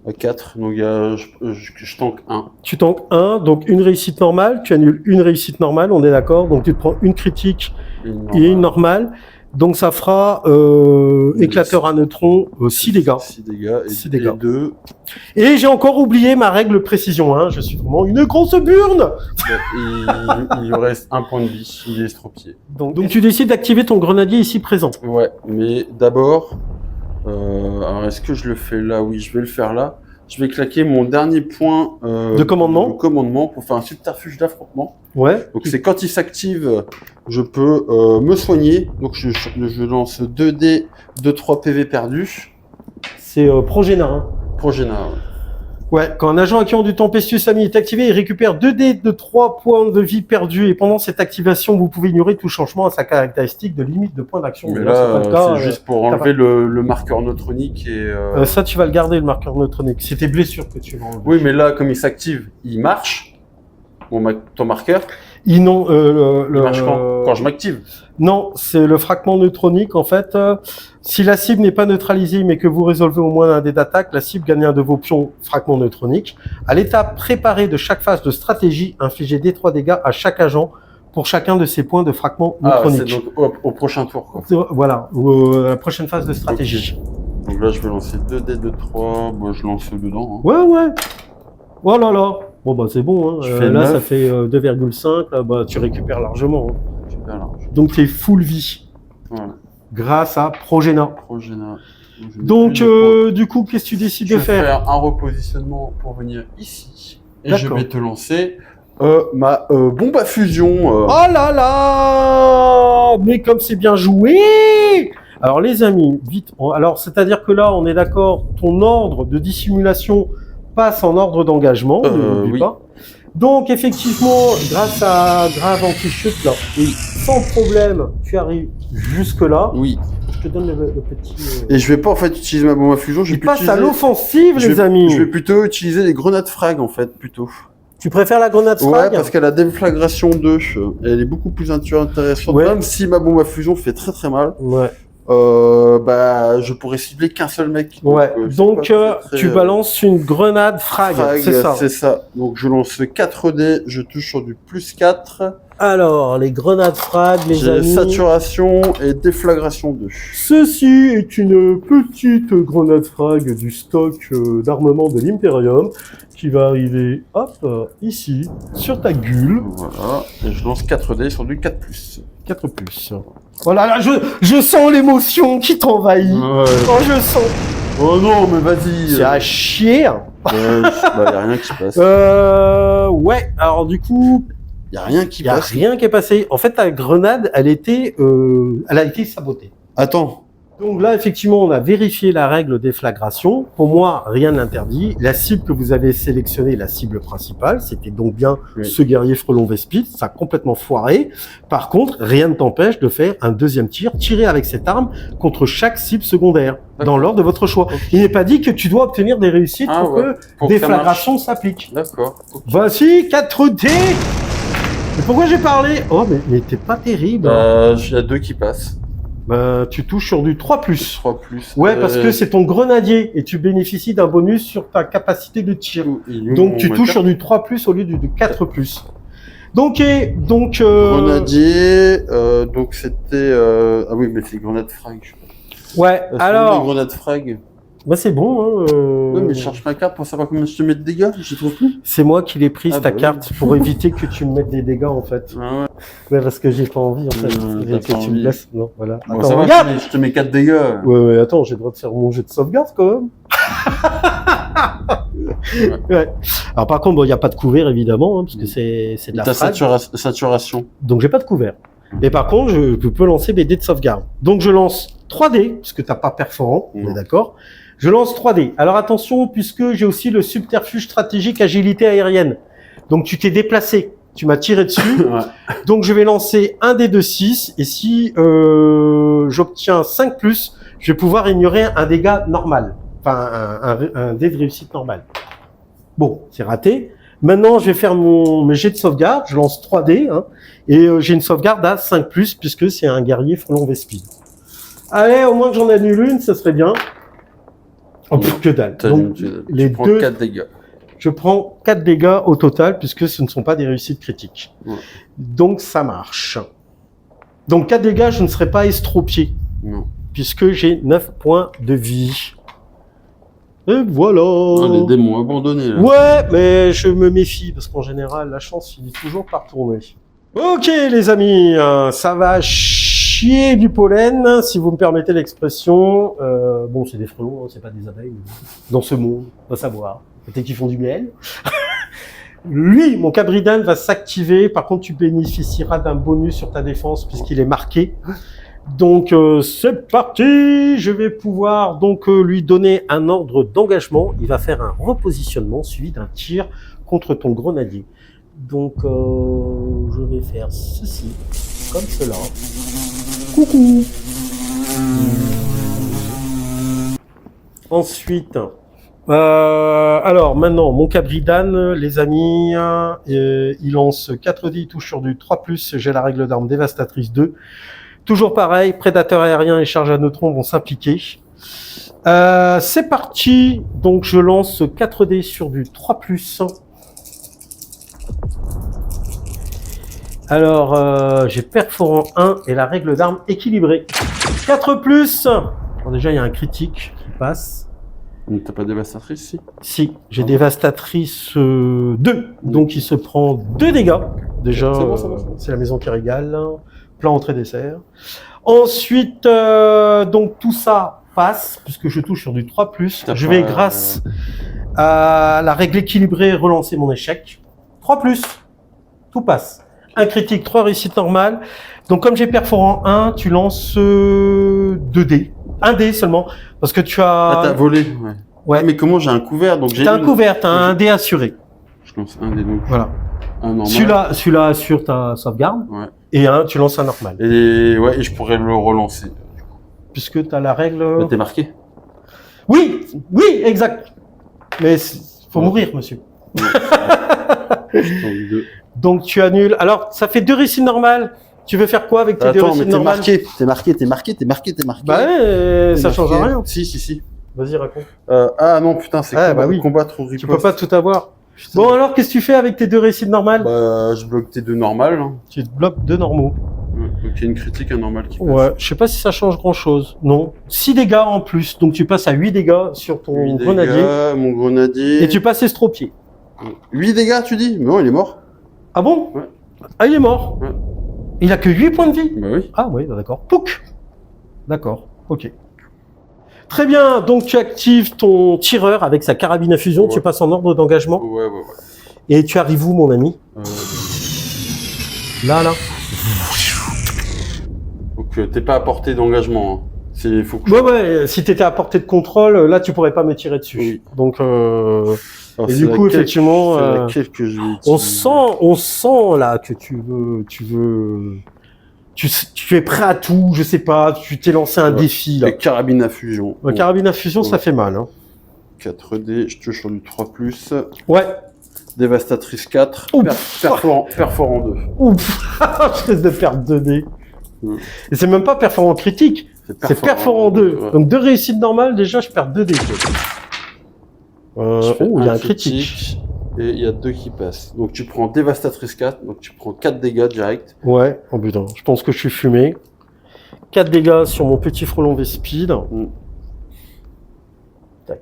À 4, donc je tank 1. Tu tankes 1, donc une réussite normale, tu annules une réussite normale, on est d'accord, donc tu te prends une critique et une normale, donc ça fera éclateur à neutrons 6 dégâts. 6 dégâts et 6 dégâts. 2. Et j'ai encore oublié ma règle précision, hein. Je suis vraiment une grosse burne. Il lui reste 1 point de vie, il est estropié. Donc tu décides d'activer ton grenadier ici présent. Ouais, mais d'abord, alors est-ce que je le fais là? Oui, je vais le faire là. Je vais claquer mon dernier point de commandement pour faire un subterfuge d'affrontement. Ouais. Donc c'est quand il s'active, je peux me soigner. Donc je lance 2 dés de 3 PV perdus. C'est Progéna. Hein. Progéna. Ouais, quand un agent acquérant du Tempestueux Ami est activé, il récupère 2 dés de 3 points de vie perdus. Et pendant cette activation, vous pouvez ignorer tout changement à sa caractéristique de limite de points d'action. Mais là, c'est juste pour enlever le marqueur neutronique et... ça, tu vas le garder, le marqueur neutronique. C'est tes blessures que tu vas enlever. Oui, mais là, comme il s'active, il marche. Ton marqueur. Il marche quand je m'active. Non, c'est le fragment neutronique. En fait, si la cible n'est pas neutralisée, mais que vous résolvez au moins un dé d'attaque, la cible gagne un de vos pions fragment neutronique. À l'étape préparée de chaque phase de stratégie, infligez D3 dégâts à chaque agent pour chacun de ses points de fragment neutronique. C'est donc au prochain tour, quoi. Voilà, la prochaine phase de stratégie. Okay. Donc là, je vais lancer 2 dés de 3. Moi, je lance dedans. Hein. Ouais. Oh là là. Bon, bah, c'est bon. Hein. Là, 9. ça fait 2,5. Là, bah, tu récupères largement. Hein. Super large. Donc, tu es full vie. Voilà. Grâce à Progéna. Donc, du coup, qu'est-ce que tu décides de faire? Je vais faire un repositionnement pour venir ici. Et je vais te lancer Ma bombe à fusion. Oh là là! Mais comme c'est bien joué! Alors les amis, vite. Alors c'est-à-dire que là, on est d'accord, ton ordre de dissimulation passe en ordre d'engagement, n'oublie oui. pas. Donc effectivement, grâce à Grave Anti-Chute, là, Oui. sans problème, tu arrives jusque-là. Oui. Je te donne le petit... Et je vais pas en fait utiliser ma bombe à fusion. Je Il vais passe à utiliser- l'offensive, je les vais- amis. Je vais plutôt utiliser les grenades frag en fait, plutôt. Tu préfères la grenade Ouais, frag? parce qu'elle a déflagration 2. Elle est beaucoup plus intéressante. Ouais. Même si ma bombe à fusion fait très très mal, Ouais. bah, je pourrais cibler qu'un seul mec. Ouais. c'est Donc pas très, tu balances une grenade frag, c'est ça. C'est ça. Donc je lance 4 dés, je touche sur du plus 4. Alors, les grenades frag, les J'ai amis. saturation et déflagration 2. Ceci est une petite grenade frag du stock d'armement de l'Imperium qui va arriver, hop, ici, sur ta gueule. Voilà. Et je lance 4 dés sur du 4+. 4+. Voilà, là, je sens l'émotion qui t'envahit. Ouais. Oh, je sens. Oh non, mais vas-y. C'est à chier. Bah, y a rien qui passe. Ouais, alors du coup, Y a rien qui il n'y a passe. rien qui est passé. En fait, ta grenade, elle a été sabotée. Attends. Donc là, effectivement, on a vérifié la règle déflagration. Pour moi, rien n'interdit. La cible que vous avez sélectionnée, la cible principale, c'était donc bien Oui. ce guerrier frelon Vespide. Ça a complètement foiré. Par contre, rien ne t'empêche de faire un deuxième tir, tirer avec cette arme contre chaque cible secondaire, dans l'ordre de votre choix. Il n'est pas dit que tu dois obtenir des réussites Ah pour ouais, que pour que ça déflagration s'applique. D'accord. Voici 4D. Mais pourquoi j'ai parlé? Oh, mais t'es pas terrible. Il y a 2 qui passent. Bah, tu touches sur du 3+. 3+. Ouais, parce que c'est ton grenadier et tu bénéficies d'un bonus sur ta capacité de tir. Donc tu touches sur du 3+ au lieu du 4+. Donc, Grenadier, donc c'était... Ah oui, mais c'est grenade frag. Je crois. ouais, Les alors, grenades frag. bah c'est bon. Hein, Oui, mais je cherche ma carte pour savoir combien je te mets de dégâts. Je trouve plus. c'est moi qui l'ai prise, Ah ta bah oui. carte, pour éviter que tu me mettes des dégâts, en fait. Ah ouais. Ouais, parce que j'ai pas envie, en fait. T'as Que pas tu me envie. laisses. Non, voilà. Bon, Attends, ça va, regarde. je te mets 4 dégâts. Ouais, attends, j'ai le droit de faire mon jet de sauvegarde, quand même. Ouais. Alors, par contre, bon, il n'y a pas de couvert, évidemment, hein, parce que c'est de la Ta frag. saturation. Donc j'ai pas de couvert. Et par contre, je peux lancer mes dés de sauvegarde. Donc je lance 3 dés, puisque t'as pas perforant, on est d'accord. Je lance 3 dés. Alors attention, puisque j'ai aussi le subterfuge stratégique agilité aérienne. Donc tu t'es déplacé, tu m'as tiré dessus. Ouais. Donc je vais lancer un dé de 6, et si j'obtiens 5+, je vais pouvoir ignorer un dégât normal. Enfin, un dé de réussite normal. Bon, c'est raté. Maintenant, je vais faire mes jets de sauvegarde. Je lance 3 dés, hein, et j'ai une sauvegarde à 5+, puisque c'est un guerrier frelon Vespide. Allez, au moins que j'en annule une, ça serait bien. Oh, que dalle. Donc, les tu prends deux, 4 dégâts. je prends 4 dégâts au total, puisque ce ne sont pas des réussites critiques. Ouais. Donc, ça marche. Donc, 4 dégâts, je ne serai pas estropié, Non. puisque j'ai 9 points de vie. Et voilà. Ah, les démons abandonnés, là. Ouais, mais je me méfie, parce qu'en général, la chance finit toujours par tourner. Ok, les amis, ça va chier du pollen, si vous me permettez l'expression. Bon, c'est des frelons, hein, c'est pas des abeilles. Dans ce monde, on va savoir. Peut-être qu'ils font du miel. Lui, mon Cabridane va s'activer. Par contre, tu bénéficieras d'un bonus sur ta défense, puisqu'il est marqué. Donc, c'est parti. Je vais pouvoir donc lui donner un ordre d'engagement. Il va faire un repositionnement suivi d'un tir contre ton grenadier. Donc, je vais faire ceci, comme cela. Coucou. Ensuite, alors maintenant, mon Cabridane, les amis, il lance 4 dés, il touche sur du 3+, j'ai la règle d'arme dévastatrice 2. Toujours pareil, prédateurs aériens et charges à neutrons vont s'impliquer. C'est parti, donc je lance 4 dés sur du 3+. Alors, j'ai perforant 1 et la règle d'arme équilibrée. 4+. Bon, déjà, il y a un critique qui passe. T'as pas dévastatrice, si? Si, j'ai dévastatrice 2. Donc, il se prend 2 dégâts. Déjà, C'est bon, c'est bon. c'est la maison qui régale. Plat entrée dessert. Ensuite, donc tout ça passe, puisque je touche sur du 3+. Je vais, grâce à la règle équilibrée, relancer mon échec. 3+. tout passe. Un critique, 3 réussites normales. Donc comme j'ai perforant 1, tu lances 2 dés. 1 dé seulement. Parce que tu Ah, as... t'as volé. Ouais. Ouais. Ah, mais comment j'ai un couvert donc j'ai T'as un couvert, t'as un dé assuré. Je lance un dé donc. Voilà. Un normal. Celui-là assure ta sauvegarde. Ouais. Et tu lances un normal. Et ouais, et je pourrais le relancer. Puisque t'as la règle... Bah, t'es marqué. Oui, exact. Mais faut mourir, monsieur. Donc tu annules. Alors, ça fait 2 réussites normales. Tu veux faire quoi avec tes 2 Attends, mais réussites t'es normales? marqué. Bah ouais, ça T'es change marqué. rien. Si. Vas-y, raconte. Ah non, putain, c'est Ah, bah oui. combattre ou riposte. Tu peux pas tout avoir. Putain. Bon, alors, qu'est-ce que tu fais avec tes 2 réussites normales? Bah, je bloque tes 2 normales. Hein. Tu te bloques 2 normaux. Ouais, donc il y a une critique, un normal qui passe. Ouais, je sais pas si ça change grand-chose. Non. 6 dégâts en plus. Donc tu passes à 8 dégâts sur ton 8 grenadier. dégâts, mon grenadier. Et tu passes estropié. 8 dégâts, tu dis? Mais non, il est mort. Ah bon? Ouais. Ah, il est mort. Ouais. Il a que 8 points de vie. Bah oui. Ah oui, d'accord. Pouc. D'accord, ok. Très bien, donc tu actives ton tireur avec sa carabine à fusion, Ouais. tu passes en ordre d'engagement. Ouais. Et tu arrives où, mon ami? Là. Donc t'es pas à portée d'engagement. Hein. Faut que Ouais, si t'étais à portée de contrôle, là tu pourrais pas me tirer dessus. Oui. Donc, Alors, et c'est du coup, laquelle- effectivement, c'est laquelle que je vais on utiliser. sent là que tu es prêt à tout, je sais pas, tu t'es lancé un Ouais. défi là. La carabine à fusion. La carabine à fusion, ça Ouais. fait mal. Hein. 4D, je touche sur du 3+. Ouais. Dévastatrice 4. Ouf. Perforant 2. Ouf, je risque de perdre 2 dés. Mm. Et c'est même pas perforant critique, c'est perforant 2. Ouais. Donc 2 réussites normales, déjà je perds 2 dés. Je fais Il y a un un critique. Et il y a 2 qui passent. Donc tu prends Dévastatrice 4, donc tu prends 4 dégâts direct. Ouais, oh putain, je pense que je suis fumé. 4 dégâts sur mon petit frelon Vespide. Mm. Tac.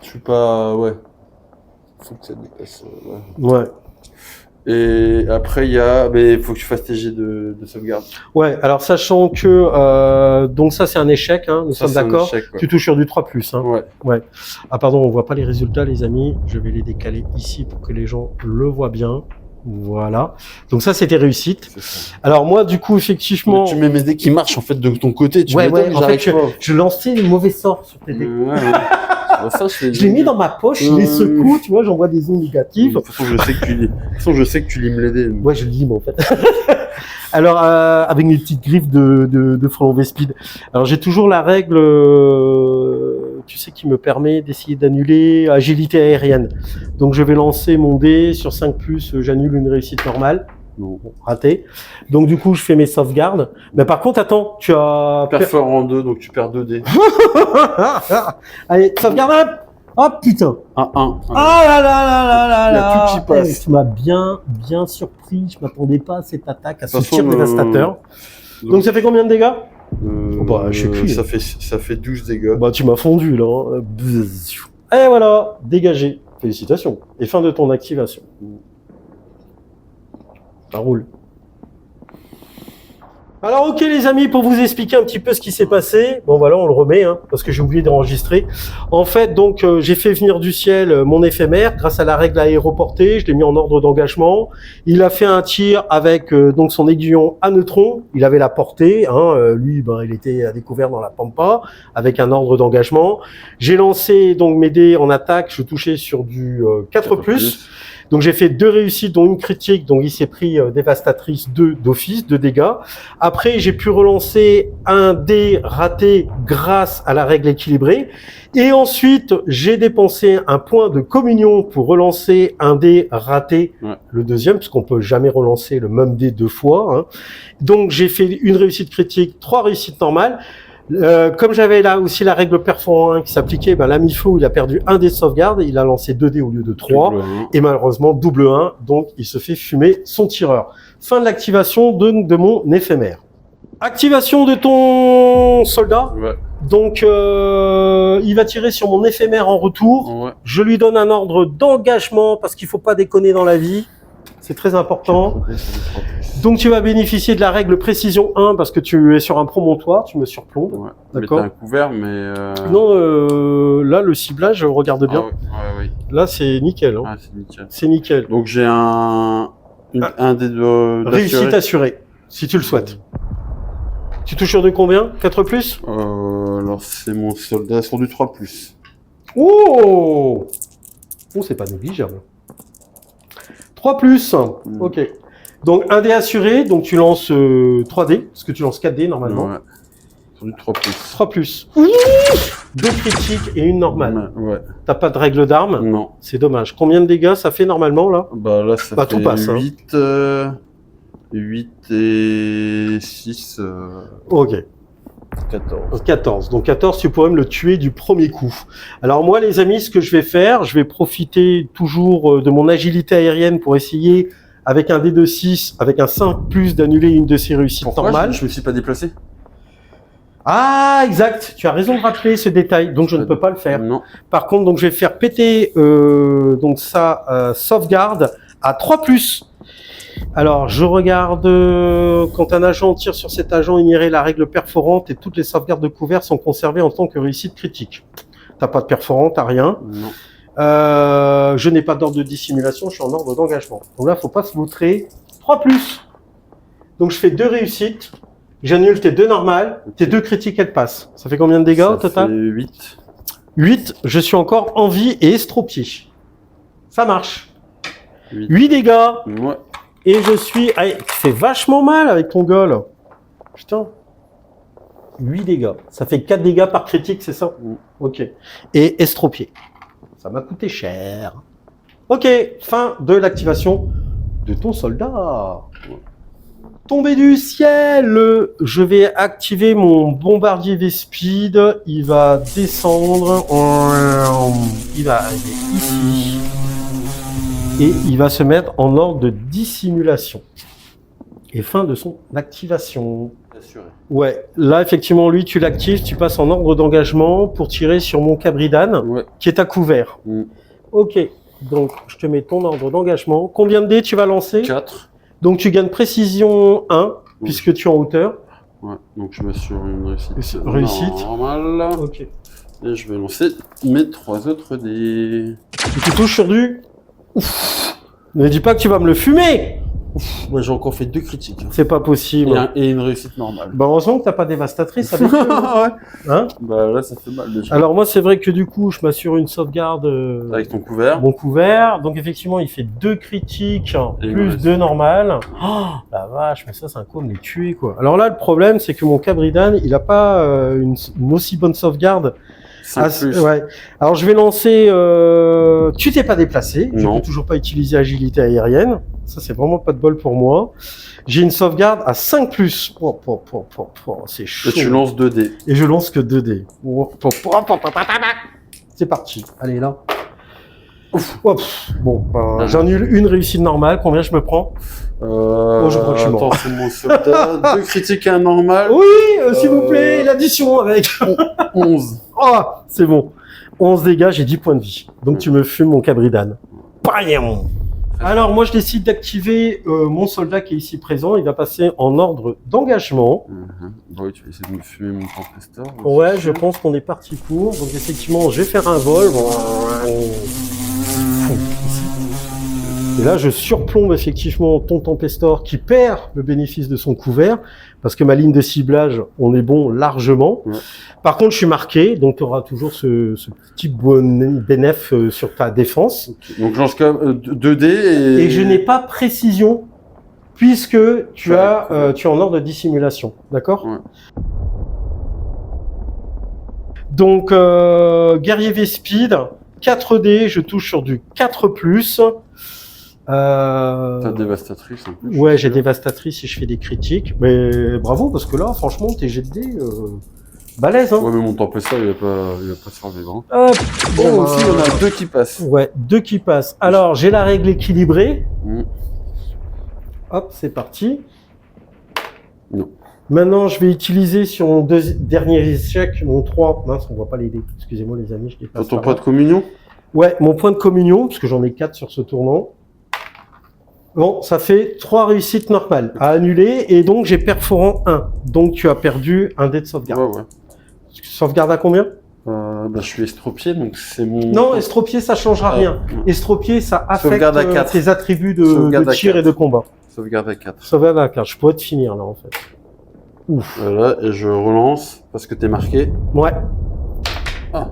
Je suis pas... Ouais. Faut que ça dépasse. Ouais. Ouais. Et après il y a... Mais il faut que tu fasses tes jets de sauvegarde. Ouais, alors sachant que... donc ça c'est un échec, hein, nous Ça, sommes c'est un d'accord. échec, ouais. Tu touches sur du 3+. Hein. Ouais. Ah pardon, on voit pas les résultats les amis. Je vais les décaler ici pour que les gens le voient bien. Voilà. Donc ça c'était réussite. C'est ça. Alors moi du coup effectivement... Tu mets mes dés qui marchent en fait de ton côté. Tu Ouais, m'étonnes, en fait j'arrive pas. je lançais les mauvais sorts sur tes dés. Ouais. Bah, ça, Je l'ai mis dans ma poche, je les secoue, tu vois, j'envoie des ondes négatives. De toute façon, je sais que tu limes les dés. Ouais, je lime en fait. Alors, avec mes petites griffes de frelon Vespide. Alors, j'ai toujours la règle, tu sais, qui me permet d'essayer d'annuler agilité aérienne. Donc, je vais lancer mon dé sur 5+, j'annule une réussite normale. Non. Bon, raté. Donc, du coup, je fais mes sauvegardes. Mais par contre, attends, tu as... Perforant 2, donc tu perds 2 dés. Allez, sauvegarde un. Oh putain. Un 1. Ah là là là là là Il y a là. tout qui passe. Tu m'as bien surpris. Je m'attendais pas à cette attaque, à ce De toute tir façon, dévastateur. Donc ça fait combien de dégâts? Bah, je sais plus. Ça fait 12 dégâts. Bah tu m'as fondu là. Hein. Bzzz. Et voilà, dégagé. Félicitations. Et fin de ton activation. Ça roule. Alors ok les amis, pour vous expliquer un petit peu ce qui s'est passé, bon voilà on le remet hein, parce que j'ai oublié d'enregistrer. En fait donc j'ai fait venir du ciel mon éphémère grâce à la règle aéroportée, je l'ai mis en ordre d'engagement. Il a fait un tir avec donc son aiguillon à neutrons, il avait la portée, hein, lui ben, il était à découvert dans la pampa avec un ordre d'engagement. J'ai lancé donc mes dés en attaque, je touchais sur du 4+. Donc j'ai fait 2 réussites dont une critique, donc il s'est pris dévastatrice 2 d'office, 2 dégâts. Après j'ai pu relancer un dé raté grâce à la règle équilibrée. Et ensuite j'ai dépensé un point de communion pour relancer un dé raté, le deuxième, parce qu'on peut jamais relancer le même dé 2 fois. Hein. Donc j'ai fait une réussite critique, 3 réussites normales. Comme j'avais là aussi la règle perforant 1 qui s'appliquait, ben l'ami fou il a perdu un dé de sauvegarde, il a lancé 2 dés au lieu de 3 et malheureusement double 1, donc il se fait fumer son tireur. Fin de l'activation de mon éphémère. Activation de ton soldat. Ouais. Donc il va tirer sur mon éphémère en retour. Ouais. Je lui donne un ordre d'engagement parce qu'il faut pas déconner dans la vie. C'est très important. Donc tu vas bénéficier de la règle précision 1 parce que tu es sur un promontoire, tu me surplombes. Ouais. D'accord. Mais t'as un couvert, mais... Non, là le ciblage, regarde bien. Ah, ouais. Là c'est nickel. Hein. Ah, c'est nickel. C'est nickel. Donc j'ai un Un des deux. Réussite assurée, si tu le souhaites. Tu touches sur de combien? 4 plus? Alors, c'est mon soldat sur du 3+. Oh! Oh, c'est pas négligeable. 3 plus. Ok. Donc, un dé assuré, donc tu lances 3 dés, parce que tu lances 4 dés normalement. Ouais. Sur du 3+. 3 plus. 2 critiques et une normale. Ouais. T'as pas de règle d'arme? Non. C'est dommage. Combien de dégâts ça fait normalement là? Bah là, ça Bah, fait tout passe, 8, 8 et 6, Ok. 14. 14. Donc 14, tu pourrais me le tuer du premier coup. Alors moi, les amis, ce que je vais faire, je vais profiter toujours de mon agilité aérienne pour essayer, avec un dé de 6, avec un 5 plus, d'annuler une de ces réussites Pourquoi normales. je me suis pas déplacé? Ah, exact. Tu as raison de rappeler ce détail. Donc je ne peux pas le faire. Non. Par contre, donc je vais faire péter donc ça sauvegarde à 3 plus. Alors, je regarde quand un agent tire sur cet agent ignoré la règle perforante et toutes les sauvegardes de couvert sont conservées en tant que réussite critique. T'as pas de perforant, t'as rien. Non. Je n'ai pas d'ordre de dissimulation, je suis en ordre d'engagement. Donc là, faut pas se moutrer. 3 plus. Donc je fais 2 réussites. J'annule tes 2 normales. Tes 2 critiques, elles passent. Ça fait combien de dégâts au total? Ça fait 8. 8. Je suis encore en vie et estropié. Ça marche. 8. 8 dégâts. Ouais. Et je suis... Ah, tu fais vachement mal avec ton gars, là. Putain. 8 dégâts. Ça fait 4 dégâts par critique, c'est ça? Ok. Et estropié. Ça m'a coûté cher. Ok. Fin de l'activation de ton soldat. Tombé du ciel. Je vais activer mon bombardier V-Speed. Il va descendre. Il va arriver ici. Et il va se mettre en ordre de dissimulation. Et fin de son activation. Assuré. Ouais, là effectivement, lui, tu l'actives, tu passes en ordre d'engagement pour tirer sur mon cabridane, Ouais. qui est à couvert. Ok, donc je te mets ton ordre d'engagement. Combien de dés tu vas lancer? 4. Donc tu gagnes précision 1, puisque tu es en hauteur. Ouais, donc je m'assure une réussite. Réussite. Normale. Ok. Et je vais lancer mes 3 autres dés. Et tu touches sur du... Ouf. Ne dis pas que tu vas me le fumer. Ouais, j'ai encore fait 2 critiques. C'est pas possible. Et une réussite normale. Bah heureusement que t'as pas dévastatrice avec eux. Ouais. Hein? Bah là, ça fait mal déjà. Alors moi, c'est vrai que du coup, je m'assure une sauvegarde Avec ton couvert. mon couvert. Donc effectivement, il fait 2 critiques Et plus ouais. 2 normales. Oh, la vache, mais ça, c'est un coup de me les tuer, quoi. Alors là, le problème, c'est que mon cabridane, il a pas une aussi bonne sauvegarde. 5 plus. Ouais. Alors je vais lancer... Tu t'es pas déplacé. Je Non. peux toujours pas utiliser agilité aérienne. Ça, c'est vraiment pas de bol pour moi. J'ai une sauvegarde à 5 plus. C'est chaud. Et tu lances 2 dés. Et je lance que 2 dés. C'est parti. Allez, là. Ouf. Hop. Bon, ben, j'annule une réussite normale. Combien je me prends? je crois que je suis mort. Attends, c'est mon soldat. 2 critiques et un normal. Oui, s'il vous plaît, l'addition avec. 11. Oh, c'est bon. 11 dégâts, j'ai 10 points de vie. Donc tu me fumes mon cabridane. Bam. Alors moi je décide d'activer mon soldat qui est ici présent. Il va passer en ordre d'engagement. Bah oui, tu vas essayer de me fumer mon tempesteur. Ouais, je pense qu'on est parti pour. Donc effectivement, je vais faire un vol. Et là, je surplombe effectivement ton Tempestor qui perd le bénéfice de son couvert parce que ma ligne de ciblage, on est bon largement. Ouais. Par contre, je suis marqué, donc tu auras toujours ce petit bénéf sur ta défense. Okay. Donc, lance 2 dés Et je n'ai pas précision puisque tu es en ordre de dissimulation. D'accord? Ouais. Donc, guerrier V-Speed, 4D, je touche sur du 4+. T'as dévastatrice en plus. Ouais, j'ai dévastatrice et je fais des critiques. Mais bravo, parce que là, franchement, tes jets de dés, balèze, hein. Ouais, mais mon tempesteur, il va pas survivre. Hop. Bon, aussi, il y en a 2 qui passent. Ouais, 2 qui passent. Alors, j'ai la règle équilibrée. Hop, c'est parti. Non. Maintenant, je vais utiliser sur mon dernier échec, mon 3. Mince, on voit pas les dés. Excusez-moi, les amis, je dépasse. Ton point de communion? Ouais, mon point de communion, parce que j'en ai 4 sur ce tournant. Bon, ça fait 3 réussites normales à annuler, et donc j'ai perforant 1. Donc tu as perdu un dé de sauvegarde. Ouais. Sauvegarde à combien? Je suis estropié, donc c'est mon... Non, estropié, ça changera rien. Estropié, ça affecte Sauvegarde à 4. tes attributs Sauvegarde de à tir 4. et de combat. Sauvegarde à 4. Sauvegarde à 4. Je pourrais te finir là en fait. Ouf. Voilà, et je relance parce que t'es marqué. Ouais. Ah.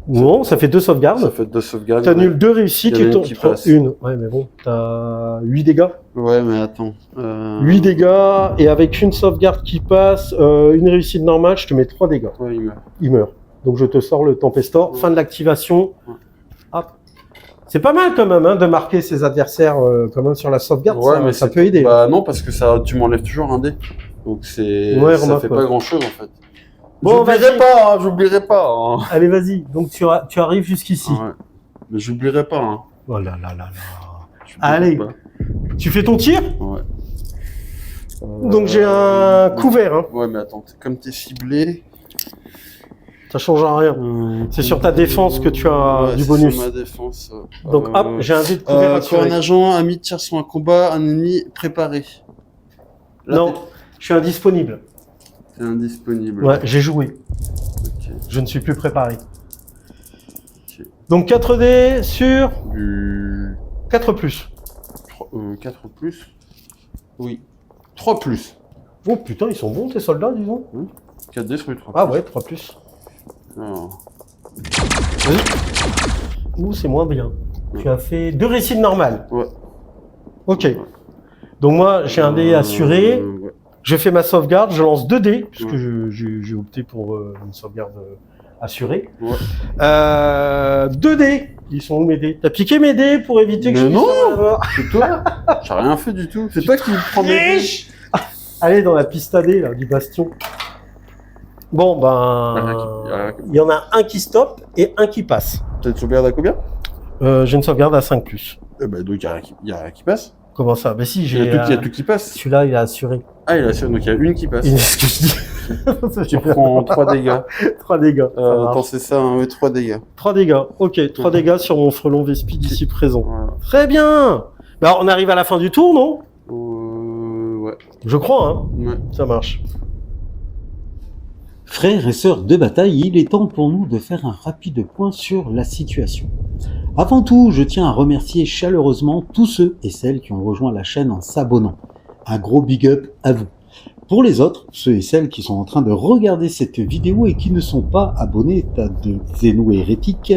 Non, ça fait 2 sauvegardes. Ça fait 2 sauvegardes. T'annules 2 réussites Il y en a et une t'en qui prends passe. une. Ouais, mais bon, t'as 8 dégâts. Ouais, mais attends. 8 dégâts, et avec une sauvegarde qui passe, une réussite normale, je te mets 3 dégâts. Ouais, il meurt. Il meurt. Donc je te sors le Tempestor. Ouais. Fin de l'activation. Ouais. Hop. C'est pas mal quand même hein, de marquer ses adversaires quand même sur la sauvegarde. Ouais, mais ça c'est- peut aider. Bah non, parce que ça, tu m'enlèves toujours un dé. Donc c'est, Ouais, ça remarque, fait ouais. pas grand chose en fait. Bon, J'oublierai vas-y. pas, hein, j'oublierai pas. Hein. Allez, vas-y. Donc tu arrives jusqu'ici. Ouais. Mais j'oublierai pas. Hein. Oh là là là là. J'oublierai Allez. pas. Tu fais ton tir. Ouais. Donc j'ai un couvert. Hein. Ouais, mais attends, comme t'es ciblé. Ça change rien. C'est sur ta défense que tu as Ouais, du c'est bonus. Sur ma défense. Donc hop, j'ai un dé de couvert à Quand un tirer. agent a mis tir sur un combat, un ennemi préparé. Là, Non, je suis indisponible. t'es indisponible. Ouais, j'ai joué. Ok. Je ne suis plus préparé. Ok. Donc 4 dés sur Du 4 plus. 4 plus. Oui. 3 plus. Oh putain, ils sont bons tes soldats, disons. 4 dés sur les 3 Ah ouais, 3 plus. Alors, Ouh, c'est moins bien. Ouais. Tu as fait 2 réussites normales. ouais. Ok. Donc moi, j'ai un dé assuré. Ouais. Je fais ma sauvegarde, je lance 2 dés, puisque Ouais. j'ai opté pour une sauvegarde assurée. Ouais. 2 dés. Ils sont où mes dés? T'as piqué mes dés pour éviter que Mais je non. puisse faire la mort. C'est toi. J'ai rien fait du tout. C'est toi qui me prends mes dés. Triche. Allez dans la piste à dés là, du bastion. Bon ben, il y en a un qui stoppe et un qui passe. T'as une sauvegarde à combien? J'ai une sauvegarde à 5 plus. Donc il y a rien qui passe. Comment ça? Ben si, Il j'ai. y a tout qui passe. Celui-là, il a assuré. Ah, il a donc il y a une qui passe. Ce que je dis. Tu prends 3 dégâts. 3 dégâts. ça marche. Attends, c'est ça, hein, 3 dégâts. 3 dégâts. Ok, 3 dégâts sur mon frelon Vespi d'ici présent. Voilà. Très bien. Ben, on arrive à la fin du tour, non? Ouais. Je crois, hein. Ouais. Ça marche. Frères et sœurs de bataille, il est temps pour nous de faire un rapide point sur la situation. Avant tout, je tiens à remercier chaleureusement tous ceux et celles qui ont rejoint la chaîne en s'abonnant. Un gros big up à vous. Pour les autres, ceux et celles qui sont en train de regarder cette vidéo et qui ne sont pas abonnés, tas de zénos hérétiques,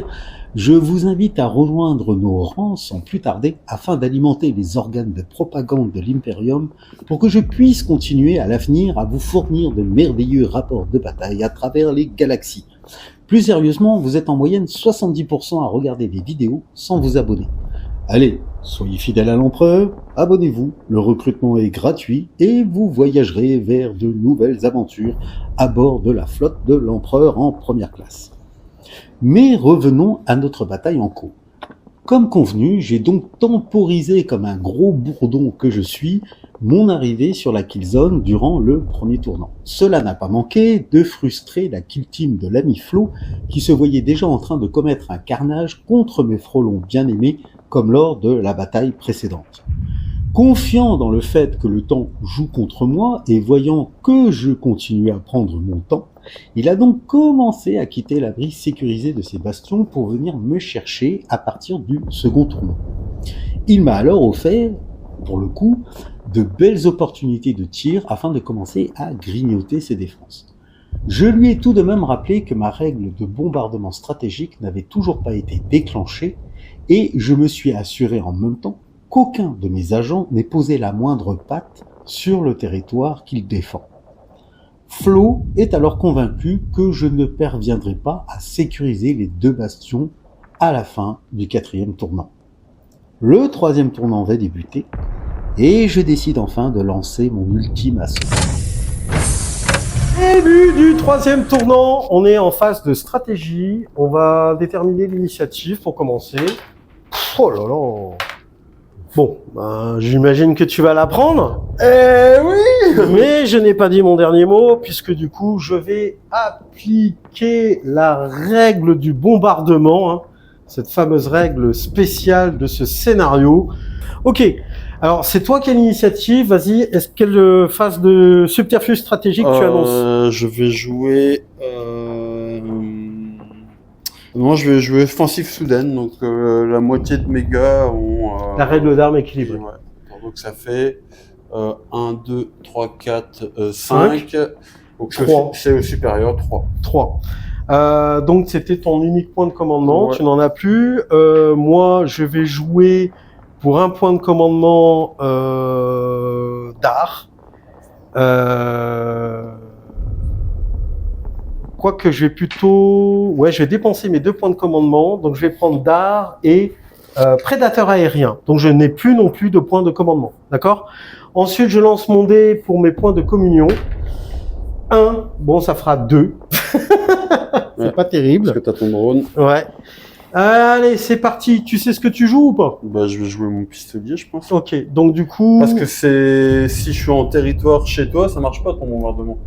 je vous invite à rejoindre nos rangs sans plus tarder afin d'alimenter les organes de propagande de l'Imperium pour que je puisse continuer à l'avenir à vous fournir de merveilleux rapports de bataille à travers les galaxies. Plus sérieusement, vous êtes en moyenne 70% à regarder des vidéos sans vous abonner. Allez, soyez fidèles à l'empereur, abonnez-vous, le recrutement est gratuit et vous voyagerez vers de nouvelles aventures à bord de la flotte de l'empereur en première classe. Mais revenons à notre bataille en cours. Comme convenu, j'ai donc temporisé comme un gros bourdon que je suis mon arrivée sur la killzone durant le premier tournant. Cela n'a pas manqué de frustrer la kill team de l'ami Flo qui se voyait déjà en train de commettre un carnage contre mes frelons bien-aimés comme lors de la bataille précédente. Confiant dans le fait que le temps joue contre moi et voyant que je continuais à prendre mon temps, il a donc commencé à quitter l'abri sécurisé de ses bastions pour venir me chercher à partir du second tournant. Il m'a alors offert, pour le coup, de belles opportunités de tir afin de commencer à grignoter ses défenses. Je lui ai tout de même rappelé que ma règle de bombardement stratégique n'avait toujours pas été déclenchée et je me suis assuré en même temps qu'aucun de mes agents n'ait posé la moindre patte sur le territoire qu'il défend. Flo est alors convaincu que je ne parviendrai pas à sécuriser les 2 bastions à la fin du 4e tournant. Le 3e tournant va débuter et je décide enfin de lancer mon ultime assaut. Début du 3e tournant, on est en phase de stratégie. On va déterminer l'initiative pour commencer. Oh là là. Bon, ben, j'imagine que tu vas la prendre. Oui. Mais je n'ai pas dit mon dernier mot, puisque du coup, je vais appliquer la règle du bombardement, hein, cette fameuse règle spéciale de ce scénario. Ok, Alors, c'est toi qui as l'initiative. Vas-y, quelle phase de subterfuge stratégique tu annonces? Je vais jouer. Non, je vais jouer offensive soudaine, donc la moitié de mes gars ont. La règle d'armes équilibrée. Ouais. Donc ça fait 1, 2, 3, 4, 5. Donc 3. c'est au supérieur 3. 3. Donc, c'était ton unique point de commandement. Ouais. Tu n'en as plus. Moi, je vais jouer pour un point de commandement d'art. Quoique je vais plutôt... Ouais, je vais dépenser mes 2 points de commandement. Donc, je vais prendre d'art et prédateur aérien. Donc, je n'ai plus non plus de points de commandement. D'accord? Ensuite, je lance mon dé pour mes points de communion. 1, bon, ça fera 2. C'est Ouais. pas terrible. Parce que t'as ton drone. Ouais. Allez, c'est parti. Tu sais ce que tu joues ou pas? Bah, je vais jouer mon pistolier, je pense. Ok, donc du coup... Parce que si je suis en territoire chez toi, ça marche pas ton bombardement.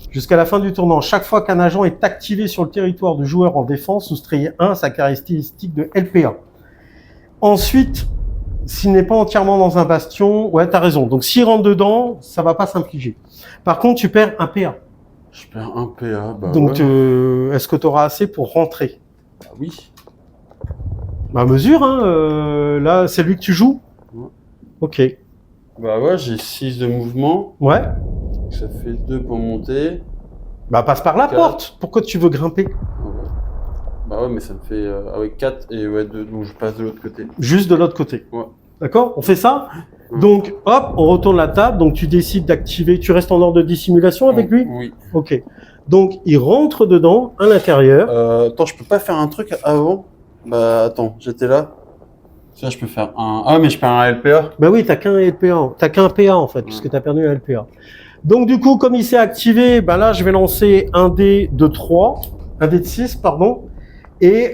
Jusqu'à la fin du tournant, chaque fois qu'un agent est activé sur le territoire du joueur en défense, soustrayez 1 à sa caractéristique de LPA. Ensuite, s'il n'est pas entièrement dans un bastion, ouais, t'as raison. Donc s'il rentre dedans, ça va pas s'infliger. Par contre, tu perds un PA. Je perds un PA, bah Donc, ouais. est-ce que tu auras assez pour rentrer? Bah oui. Bah, mesure, hein. Là, c'est lui que tu joues? Ouais. Ok. Bah ouais, j'ai 6 de mouvement. Ouais. Donc ça fait 2 pour monter. Bah, passe par la 4. porte. Pourquoi tu veux grimper? Ah ouais. Bah ouais, mais ça me fait avec 4 et ouais 2, donc je passe de l'autre côté. Juste de l'autre côté. Ouais. D'accord? On fait ça? Ouais. Donc, hop, on retourne la table. Donc, tu décides d'activer. Tu restes en ordre de dissimulation avec lui? Oui. Ok. Donc, il rentre dedans, à l'intérieur. Attends, je peux pas faire un truc avant? Bah attends, j'étais là. Ça, je peux faire un. Ah, mais je perds un LPA. Ben oui, t'as qu'un LPA. T'as qu'un PA, en fait, puisque t'as perdu un LPA. Donc, du coup, comme il s'est activé, ben là, je vais lancer un dé de 3. Un dé de 6, pardon. Et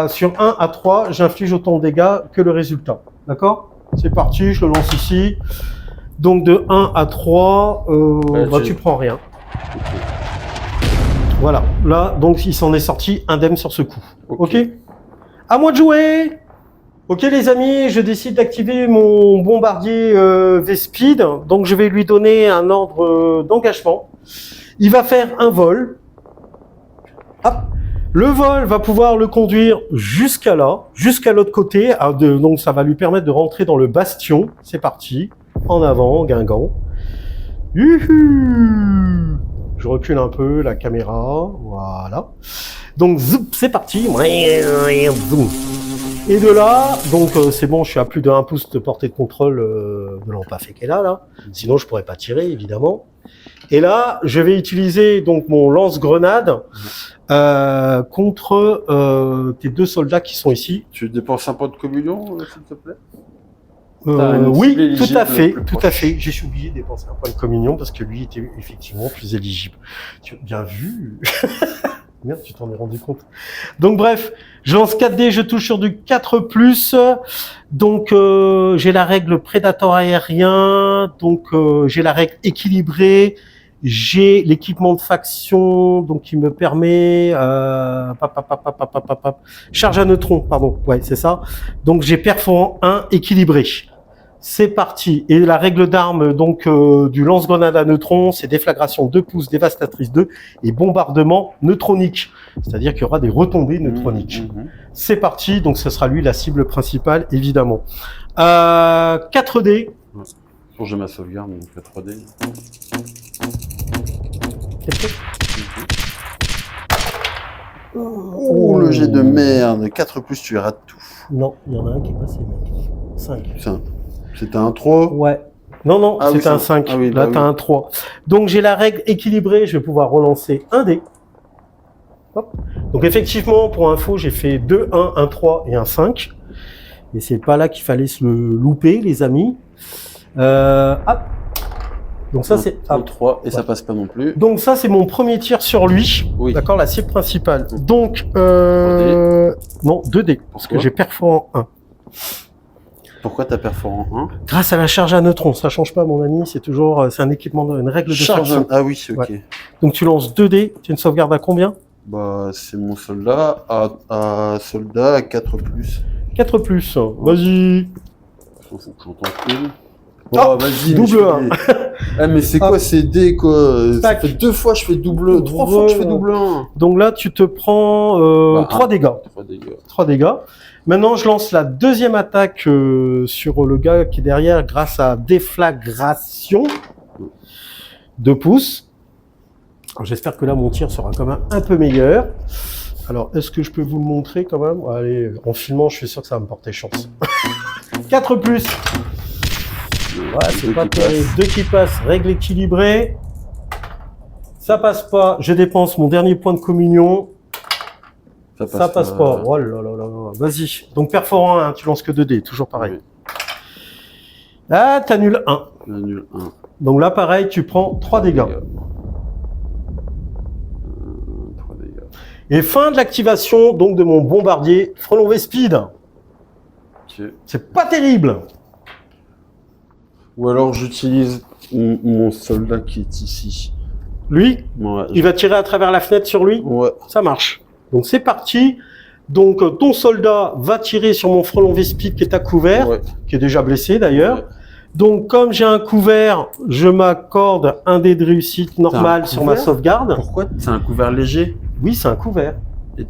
sur 1 à 3, j'inflige autant de dégâts que le résultat. D'accord? C'est parti, je le lance ici. Donc, de 1 à 3, tu prends rien. Voilà. Là, donc, il s'en est sorti indemne sur ce coup. Ok? À moi de jouer! Ok, les amis, je décide d'activer mon bombardier V-Speed. Donc, je vais lui donner un ordre d'engagement. Il va faire un vol. Hop. Le vol va pouvoir le conduire jusqu'à là, jusqu'à l'autre côté. Donc, ça va lui permettre de rentrer dans le bastion. C'est parti. En avant, Guingamp. Youhou! Je recule un peu la caméra. Voilà. Donc, zoup, c'est parti. Et de là, donc c'est bon, je suis à plus de 1 pouce de portée de contrôle de l'empafé qu'elle a là. Sinon, je pourrais pas tirer, évidemment. Et là, je vais utiliser donc mon lance-grenade contre tes 2 soldats qui sont ici. Tu dépenses un point de communion, s'il te plaît? Oui, tout à fait, tout à fait. J'ai oublié de dépenser un point de communion parce que lui était effectivement plus éligible. Tu as bien vu. Merde, tu t'en es rendu compte. Donc bref, je lance 4 dés, je touche sur du 4+. Donc j'ai la règle prédateur aérien, donc j'ai la règle équilibrée, j'ai l'équipement de faction, donc qui me permet charge à neutrons, pardon. Ouais, c'est ça. Donc j'ai perforant 1 équilibré. C'est parti. Et la règle d'armes donc du lance-grenade à neutrons, c'est déflagration 2 pouces, dévastatrice 2 et bombardement neutronique. C'est-à-dire qu'il y aura des retombées neutroniques. C'est parti. Donc ce sera lui la cible principale, évidemment. 4 dés. Pour j'ai ma sauvegarde, donc la 3D. Oh, le jet de merde. 4+, tu rates tout. Non, il y en a un qui est passé, mec. 5. C'était un 3. Ouais. Non, Ah, c'était oui, un 5. Ah, oui, Là, bah t'as un 3. Donc, j'ai la règle équilibrée. Je vais pouvoir relancer un dé. Hop. Donc, effectivement, pour info, j'ai fait 2, 1, 1, 3 et un 5. Et c'est pas là qu'il fallait se le louper, les amis. Hop. Donc, ça, c'est... un 3 et ça passe pas non plus. Donc, ça, c'est mon premier tir sur lui. Oui. D'accord, la cible principale. Donc, non, 2 dés. Parce que j'ai perforant 1. Pourquoi t'as perforant 1? Grâce à la charge à neutrons, ça change pas, mon ami, c'est toujours, c'est un équipement, une règle de charge. Ah oui, ok. Ouais. Donc tu lances 2 dés, tu as une sauvegarde à combien? Bah, c'est mon soldat à soldat à 4+. 4+, vas-y. Faut que j'entende une. Oh, vas-y. double mais je fais des- Eh, mais c'est quoi ces dés, quoi? Ça Tac. fait 2 fois je fais double, 3 fois que je fais double 1. Donc là, tu te prends 3 dégâts. 3 dégâts. 3 dégâts. Maintenant, je lance la deuxième attaque sur le gars qui est derrière grâce à déflagration. 2 pouces. Alors, j'espère que là, mon tir sera quand même un peu meilleur. Alors, est-ce que je peux vous le montrer quand même? Allez, en filmant, je suis sûr que ça va me porter chance. 4 plus. Ouais, c'est Deux pas qui terrible. 2 qui passent, règle équilibrée. Ça passe pas, je dépense mon dernier point de communion. Ça passe pas. Oh là là là là. Vas-y. Donc perforant 1, tu lances que 2 dés, toujours pareil. Oui. Ah, t'annules 1. Nul 1. Donc là, pareil, tu prends 3 dégâts. 3 dégâts. Et fin de l'activation donc de mon bombardier Frelon V-Speed. Ok. C'est pas terrible. Ou alors j'utilise mon soldat qui est ici. Lui, Ouais, il va tirer à travers la fenêtre sur lui. ouais. Ça marche. Donc c'est parti. Donc ton soldat va tirer sur mon Frelon V-Speed qui est à couvert, Ouais. qui est déjà blessé d'ailleurs. Ouais. Donc comme j'ai un couvert, je m'accorde un dé de réussite normal sur ma couvert sauvegarde. Pourquoi? C'est un couvert léger? Oui, c'est un couvert. Et-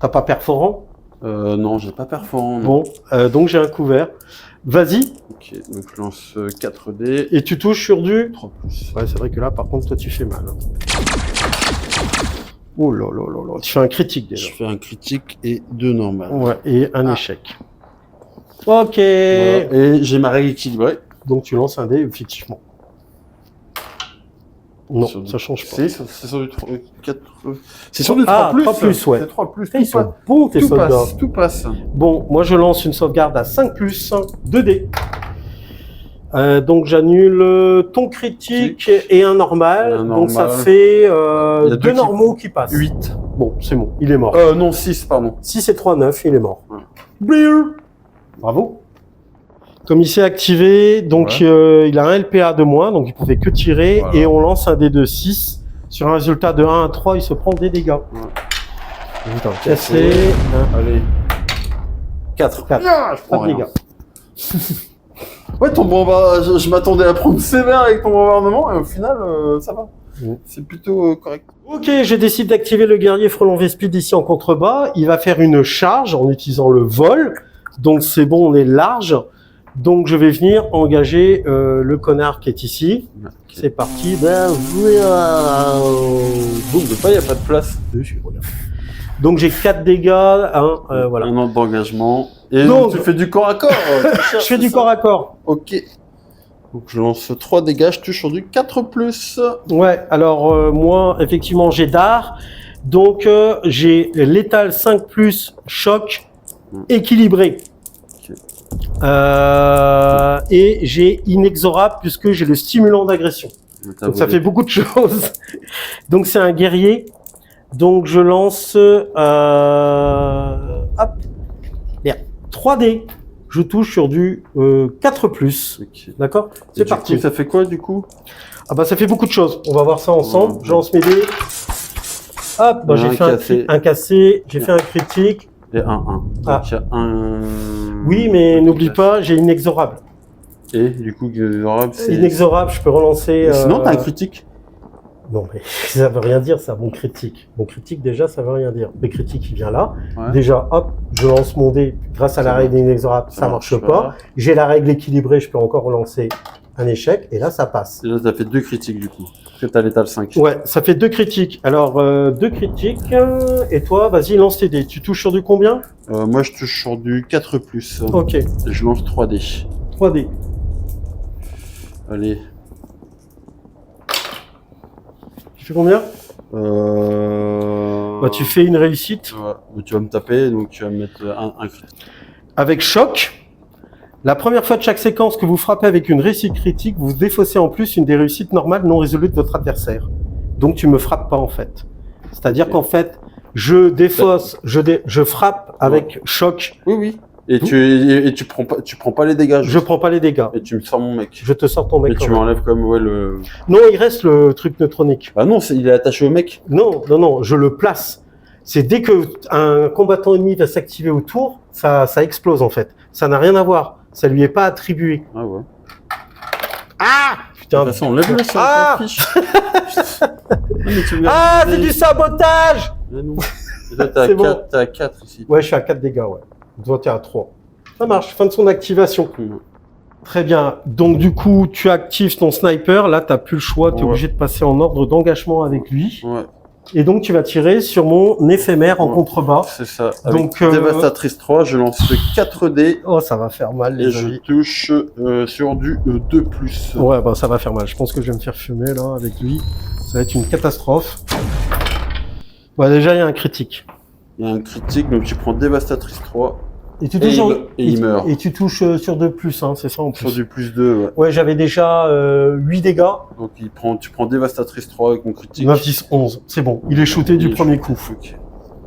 T'as pas perforant? Non, j'ai pas perforant. non. Bon, donc j'ai un couvert. Vas-y, Ok, donc je lance 4 dés. et tu touches sur du... 3 plus. Ouais, c'est vrai que là, par contre, toi, tu fais mal. Hein. Oh là là là là, tu fais un critique déjà. Je fais un critique et 2 normales. Ouais, et un échec. Ok. Voilà. Et j'ai ma règle équilibrée. Donc tu lances un dé, effectivement. Non, Sur du- ça change pas. C'est sur du 3, 4. C'est sur du 3 Ah, plus. 3 plus, ouais. C'est 3 plus. Putain, ils sont bons, tes tout soldats. passe. Tout passe. Bon, moi je lance une sauvegarde à 5 plus 2 dés. Donc j'annule ton critique et un normal. Un Donc ça normal. fait Il y a 2 deux qui- normaux qui passent. 8. Bon, c'est bon, il est mort. Non, 6, pardon. 6 et 3, 9, il est mort. Ouais. Bleu. Bravo. Comme il s'est activé, donc il a un LPA de moins, donc il pouvait que tirer, Voilà. et on lance un dé de 6. Sur un résultat de 1 à 3, il se prend des dégâts. Ouais. Putain, cassé. Allez. 4. 4. Je prends Pas de rien. dégâts. Ouais, ton bombardement, je m'attendais à prendre sévère avec ton bombardement, et au final, ça va. Ouais. C'est plutôt correct. Ok, je décide d'activer le guerrier Frelon V-Speed ici en contrebas. Il va faire une charge en utilisant le vol. Donc c'est bon, on est large. Donc je vais venir engager le connard qui est ici. C'est parti. Ben, Boum, de pas, il n'y a pas de place. Donc j'ai 4 dégâts. Hein, voilà. Un ordre d'engagement. Et Donc- tu fais du corps à corps. Je fais du corps à corps. Ok. Donc je lance 3 dégâts, je touche sur du 4 plus. Ouais, alors moi, effectivement, j'ai d'art. Donc j'ai létal 5 plus, choc, équilibré. Ok. Et j'ai inexorable puisque j'ai le stimulant d'agression. Donc ça fait beaucoup de choses. Donc c'est un guerrier. Donc je lance hop, merde, 3D. Je touche sur du 4 plus. Ok. D'accord? Et C'est du parti. coup, ça fait quoi du coup? Ah bah ça fait beaucoup de choses. On va voir ça ensemble. Ouais. Je lance mes dés. Hop, bah, j'ai Un fait un, cassé. un cassé, j'ai fait un critique. Et 1-1. Ah. Donc il y a un. Oui, mais n'oublie pas, j'ai inexorable. Et du coup, inexorable, c'est. Inexorable, je peux relancer. Sinon, t'as un critique. Non, mais ça veut rien dire, ça, mon critique. Mon critique, déjà, ça veut rien dire. Mes critiques, il vient là. Ouais. Déjà, hop, je lance mon dé. Grâce à la Ça règle inexorable, ça marche pas. J'ai la règle équilibrée, je peux encore relancer un échec. Et là, ça passe. Et là, t'as fait 2 critiques du coup. Parce que t'as l'étal 5. Ouais, ça fait 2 critiques. Alors, 2 critiques. Et toi, vas-y, lance tes dés. Tu touches sur du combien? Moi, je touche sur du 4 plus. Ok, Et je lance 3 dés. 3 dés. Allez. Tu fais combien? Euh... Bah, tu fais une réussite. Ouais. Donc, tu vas me taper, donc tu vas me mettre un crit. Avec choc, la première fois de chaque séquence que vous frappez avec une réussite critique, vous défaussez en plus une des réussites normales non résolues de votre adversaire. Donc tu me frappes pas en fait. C'est-à-dire Ok. qu'en fait, je défausse, je frappe avec choc, Oui, oui. Et tu prends pas les dégâts. je prends pas les dégâts. Et tu me sors mon mec. Je te sors ton mec. Et quand tu même. m'enlèves comme ouais le. Non, il reste le truc neutronique. Ah non, il est attaché au mec. Non, non, non, je le place. C'est dès que un combattant ennemi va s'activer autour, ça explose en fait. Ça n'a rien à voir. Ça lui est pas attribué. Ah ouais. Ah De putain. toute façon, lève-le sur Ah la fiche. Mais tu me l'as Ah, c'est demandé. du sabotage. Mais non. Et là, t'as C'est bon. 4, t'as 4 ici. Ouais, je suis à 4 dégâts, ouais. Toi, t'es à 3. Ça marche, fin de son activation. Très bien. Donc, du coup, tu actives ton sniper. Là, t'as plus le choix. T'es Ouais. obligé de passer en ordre d'engagement avec lui. Ouais, Et donc, tu vas tirer sur mon éphémère en Ouais. contrebas. c'est ça. Avec Donc, Dévastatrice 3, je lance 4 dés Oh, ça va faire mal, et les je amis. touche sur du 2+. Ouais, bah, ça va faire mal. Je pense que je vais me faire fumer, là, avec lui. Ça va être une catastrophe. Bah, déjà, il y a un critique. Il y a un critique, donc tu prends Dévastatrice 3 Et tu Et touches, il meurt. Et tu touches sur 2+, hein, c'est ça, en sur plus. du +2. Ouais. Ouais, j'avais déjà 8 dégâts. Donc tu prends Dévastatrice 3 avec mon critique. 9, 10, 11. C'est bon. Il est shooté du Il est premier shooté. coup. Ok,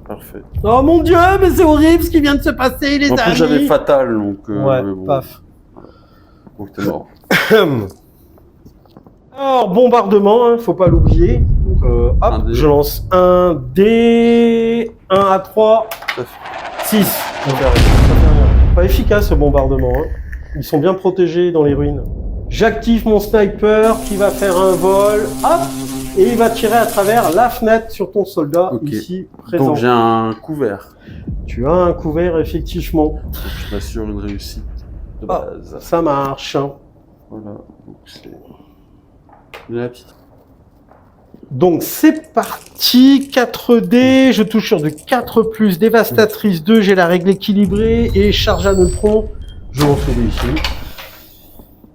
parfait. Oh mon dieu, mais c'est horrible ce qui vient de se passer, les En plus, amis. j'avais Fatal, donc. Ouais, bon, paf. donc t'es mort. Alors, bombardement, hein, faut pas l'oublier. Donc, hop, Un dé. je lance un dé, 1 à 3, Ça 6. fait rien. Pas efficace ce bombardement. Hein. Ils sont bien protégés dans les ruines. J'active mon sniper qui va faire un vol, hop, et il va tirer à travers la fenêtre sur ton soldat Ok. ici présent. Donc j'ai un couvert. Tu as un couvert effectivement. Donc je m'assure une réussite de Ah. base. Ça marche. Hein. Voilà. Donc c'est. La petite. Donc c'est parti, 4D, je touche sur du 4+, dévastatrice 2, j'ai la règle équilibrée, et charge à neutron, je lance le dé ici.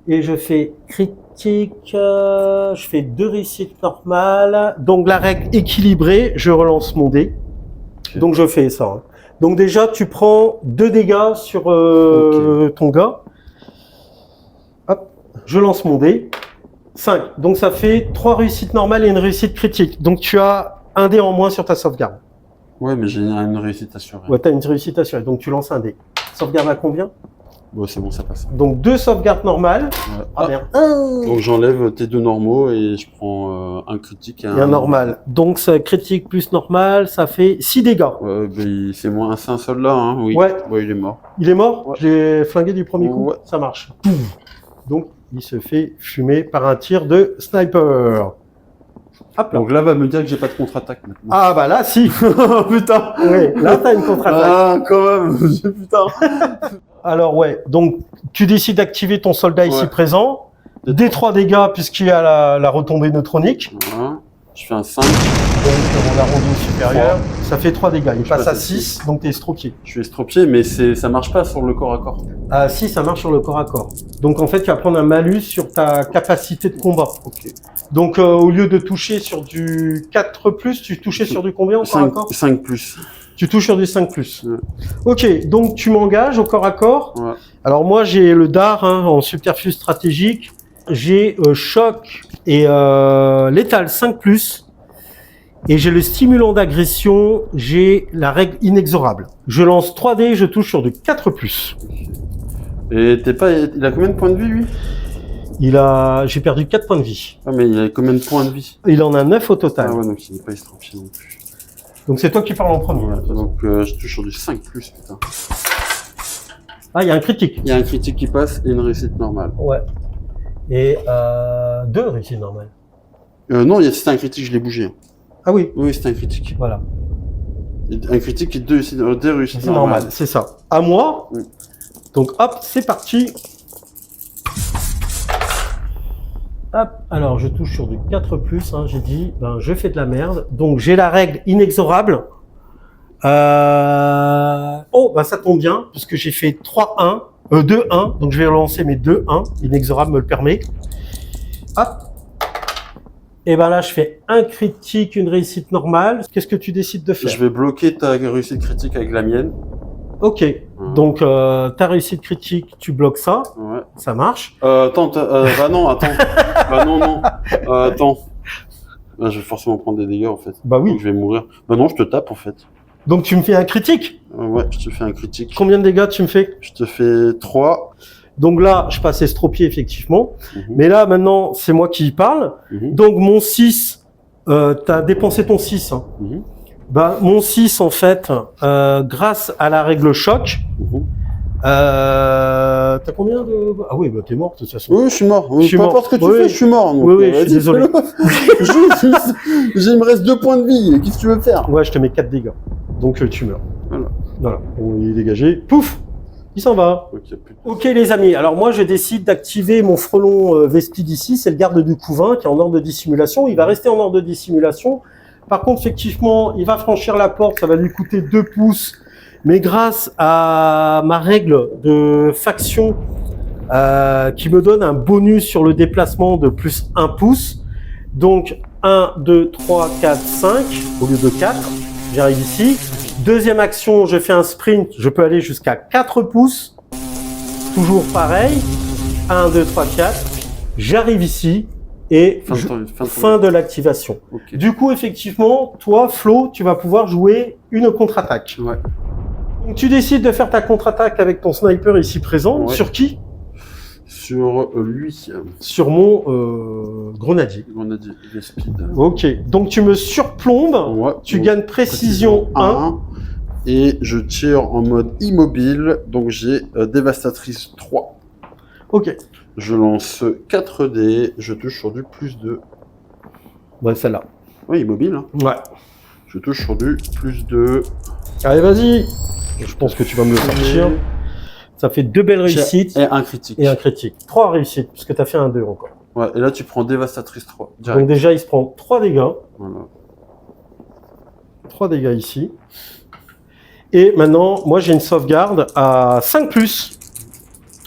Et je fais critique, je fais 2 réussites normales, donc la règle équilibrée, je relance mon dé. Ok. Donc je fais ça. Hein. Donc déjà tu prends 2 dégâts sur ton gars. Hop, je lance mon dé. 5. Donc ça fait 3 réussites normales et une réussite critique. Donc tu as un dé en moins sur ta sauvegarde. Ouais, mais j'ai une réussite assurée. Ouais, tu as une réussite assurée. Donc tu lances un dé. Sauvegarde à combien? Bon, c'est bon, ça passe. Donc 2 sauvegardes normales. Ouais. Ah Ah, merde. donc j'enlève tes 2 normaux et je prends un critique et Et un normal. Donc ça critique plus normal, ça fait 6 dégâts. Ouais, mais c'est un soldat, hein, oui. Ouais. Ouais, il est mort. Il est mort? Ouais. Je l'ai flingué du premier coup? Ouais. Ça marche. Donc il se fait fumer par un tir de sniper. Hop là. Donc là, va me dire que j'ai pas de contre-attaque maintenant. Ah bah là si. Putain. Ouais, là t'as une contre-attaque. Ah, quand même. Putain. Alors ouais, donc tu décides d'activer ton soldat ici Ouais. présent. Des 3 dégâts puisqu'il y a la retombée neutronique. Voilà. Je fais un 5. Donc on a rendu supérieur. Ça fait 3 dégâts. Il Je passe passe à à 6, donc t'es estropié. Je suis estropié, mais ça marche pas sur le corps à corps. Ah si, ça marche sur le corps à corps. Donc en fait, tu vas prendre un malus sur ta capacité de combat. Ok. Donc au lieu de toucher sur du 4+, tu touchais sur du combien au corps à corps? 5 plus. Tu touches sur du 5+. Ouais. Ok, donc tu m'engages au corps à corps. Ouais. Alors moi j'ai le dard hein, en subterfuge stratégique. J'ai choc et létal 5+. Et j'ai le stimulant d'agression, j'ai la règle inexorable. Je lance 3D, je touche sur du 4+. Et il a combien de points de vie, lui? J'ai perdu 4 points de vie. Ah, mais il a combien de points de vie? Il en a 9 au total. Ah ouais, donc il n'est pas estropié non plus. Donc c'est toi qui parles en premier. Ouais, là, de toute façon. donc je touche sur du 5 plus, putain. Ah, il y a un critique. Il y a un critique qui passe et une réussite normale. Ouais. Et 2 réussites normales. Non, c'était un critique, je l'ai bougé. Ah oui, Oui, c'était un critique. voilà. Un critique et 2 réussites C'est normal, c'est ça. À moi. Oui. Donc hop, c'est parti. Hop, alors je touche sur du 4+, hein, j'ai dit, ben, je fais de la merde. Donc j'ai la règle inexorable. Oh, ben ça tombe bien, puisque j'ai fait 3-1, 2-1, donc je vais relancer mes 2-1, inexorable me le permet. Hop. Et ben là, je fais un critique, une réussite normale. Qu'est-ce que tu décides de faire? Je vais bloquer ta réussite critique avec la mienne. Ok, donc ta réussite critique, tu bloques ça, Ouais. ça marche. Attends, bah non, attends. Bah non. Attends. Bah, je vais forcément prendre des dégâts en fait. Bah oui. Donc, je vais mourir. Bah non, je te tape en fait. Donc tu me fais un critique. Ouais, je te fais un critique. Combien de dégâts tu me fais? Je te fais 3. Donc là, je passe estropié effectivement. Mhm. Mais là, maintenant, c'est moi qui parle. Mhm. Donc mon 6, t'as dépensé ton 6. Hein. Mhm. Bah, mon 6, en fait, grâce à la règle choc, Mhm. T'as combien de... Ah oui, bah t'es mort de toute façon. Oui, je suis mort. Je suis Peu mort. importe ce que tu Oui, fais, je suis mort. Donc, oui, je suis vas-y, désolé. Il me reste 2 points de vie. Qu'est-ce que tu veux faire? Ouais, je te mets 4 dégâts. Donc tu meurs. Voilà. Voilà. On est dégagé. Pouf! Il s'en va. Ok les amis, alors moi je décide d'activer mon frelon Vespide ici, c'est le garde du couvain qui est en ordre de dissimulation, il va rester en ordre de dissimulation. Par contre effectivement, il va franchir la porte, ça va lui coûter 2 pouces, mais grâce à ma règle de faction qui me donne un bonus sur le déplacement de plus 1 pouce, donc 1, 2, 3, 4, 5 au lieu de 4, j'arrive ici. Deuxième action, je fais un sprint, je peux aller jusqu'à 4 pouces. Toujours pareil. 1, 2, 3, 4. J'arrive ici et fin de l'activation. Okay. Du coup, effectivement, toi, Flo, tu vas pouvoir jouer une contre-attaque. Ouais. Donc, tu décides de faire ta contre-attaque avec ton sniper ici présent. Ouais. Sur qui? Sur lui. Sur mon grenadier. Grenadier, Vespide. Ok, donc tu me surplombes. Ouais. Tu gagnes précision 1. Et je tire en mode immobile, donc j'ai Dévastatrice 3. Ok. Je lance 4 dés, je touche sur du plus 2. Ouais, celle-là. Oui, immobile. Hein. Ouais. Je touche sur du plus 2. Allez, vas-y. Je pense que tu vas me le sortir. Ça fait 2 belles réussites. Et un critique. Et un critique. 3 réussites, parce que tu as fait un 2 encore. Ouais, et là tu prends Dévastatrice 3. Direct. Donc déjà, il se prend 3 dégâts. Voilà. 3 dégâts ici. Et maintenant, moi j'ai une sauvegarde à 5+.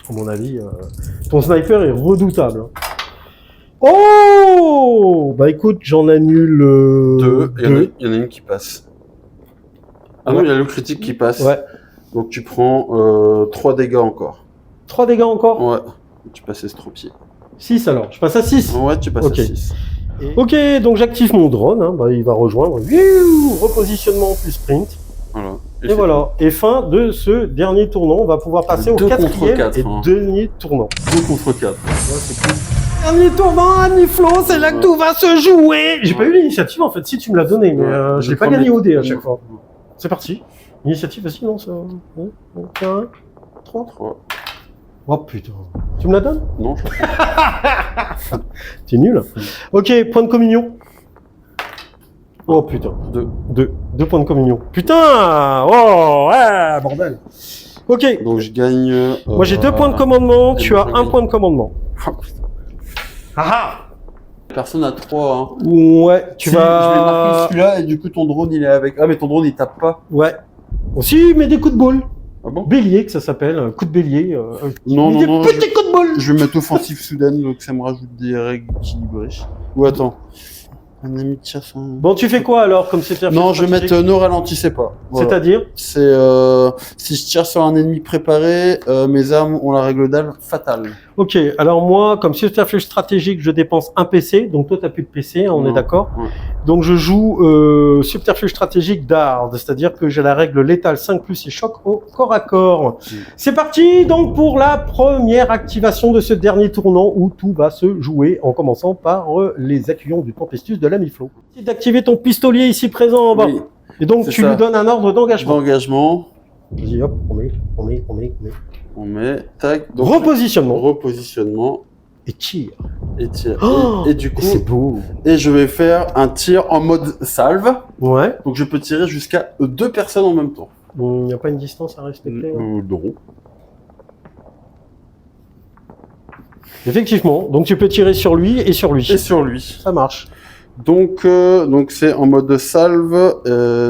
À mon avis, ton sniper est redoutable. Oh! Bah écoute, j'en annule 2. deux. Il y en a une qui passe. Ah Ouais. non, il y a le critique qui passe. Ouais. Donc tu prends 3 dégâts encore. 3 dégâts encore? Ouais. Tu passes estropié. 6 alors. Je passe à 6. Ouais, tu passes Ok. à 6. Ok, donc j'active mon drone. Hein. Bah, il va rejoindre. Repositionnement plus sprint. Voilà. Et voilà. Et fin de ce dernier tournant. On va pouvoir passer au 2 contre quatrième 4, et hein. dernier tournant. 2 contre 4. Ouais, c'est cool. Dernier tournant, Annie Flo, c'est là que tout va se jouer. J'ai pas eu l'initiative en fait, si tu me l'as donné, mais je l'ai pas gagné au dé à chaque fois. C'est parti. Initiative, vas-y, non, ça. 1, 3. 3. Oh putain. Tu me la donnes? Non, je T'es nul. Ok, point de communion. Oh putain. 2. 2 points de communion. Putain! Oh, ouais, bordel. Ok. Donc je gagne. Moi j'ai 2 points de commandement, tu as 1 point de commandement. Ah Personne à 3. Hein. ouais, tu Si, Je vais marquer vas... celui-là et du coup ton drone il est avec. Ah, mais ton drone il tape pas. Ouais. Aussi, mais des coups de boule. Ah bon? Bélier, que ça s'appelle, un coup de bélier. Non, des non, non. petits coups de boule. Je vais mettre offensive soudaine, donc ça me rajoute des règles équilibrées. Ou attends. Un ami de chasse. Bon, tu fais quoi alors, comme c'est Non, je vais mettre ne ralentissez pas. Voilà. C'est-à-dire? C'est si je tire sur un ennemi préparé, mes armes ont la règle d'âme fatale. Ok, alors moi, comme subterfuge stratégique, je dépense un PC, donc toi t'as plus de PC, hein, on Non. est d'accord? Ouais. Donc je joue subterfuge stratégique d'Ard, c'est-à-dire que j'ai la règle létale 5+ et choc au corps à corps. C'est parti donc pour la première activation de ce dernier tournant où tout va se jouer en commençant par les accueillants du Tempestus de l'ami Flo. D'activer ton pistolier ici présent en bas. Oui, Et donc c'est tu ça. lui donnes un ordre d'engagement. d'engagement. Vas-y hop, on met. On met, tac. Donc, Repositionnement. repositionnement Et tire. et tir. Oh, et du coup, c'est beau. et je vais faire un tir en mode salve. Ouais. Donc je peux tirer jusqu'à 2 personnes en même temps. Il n'y a pas une distance à respecter. Hein. Non. Effectivement, donc tu peux tirer sur lui et sur lui. Et sur lui. Ça marche. Donc c'est en mode salve.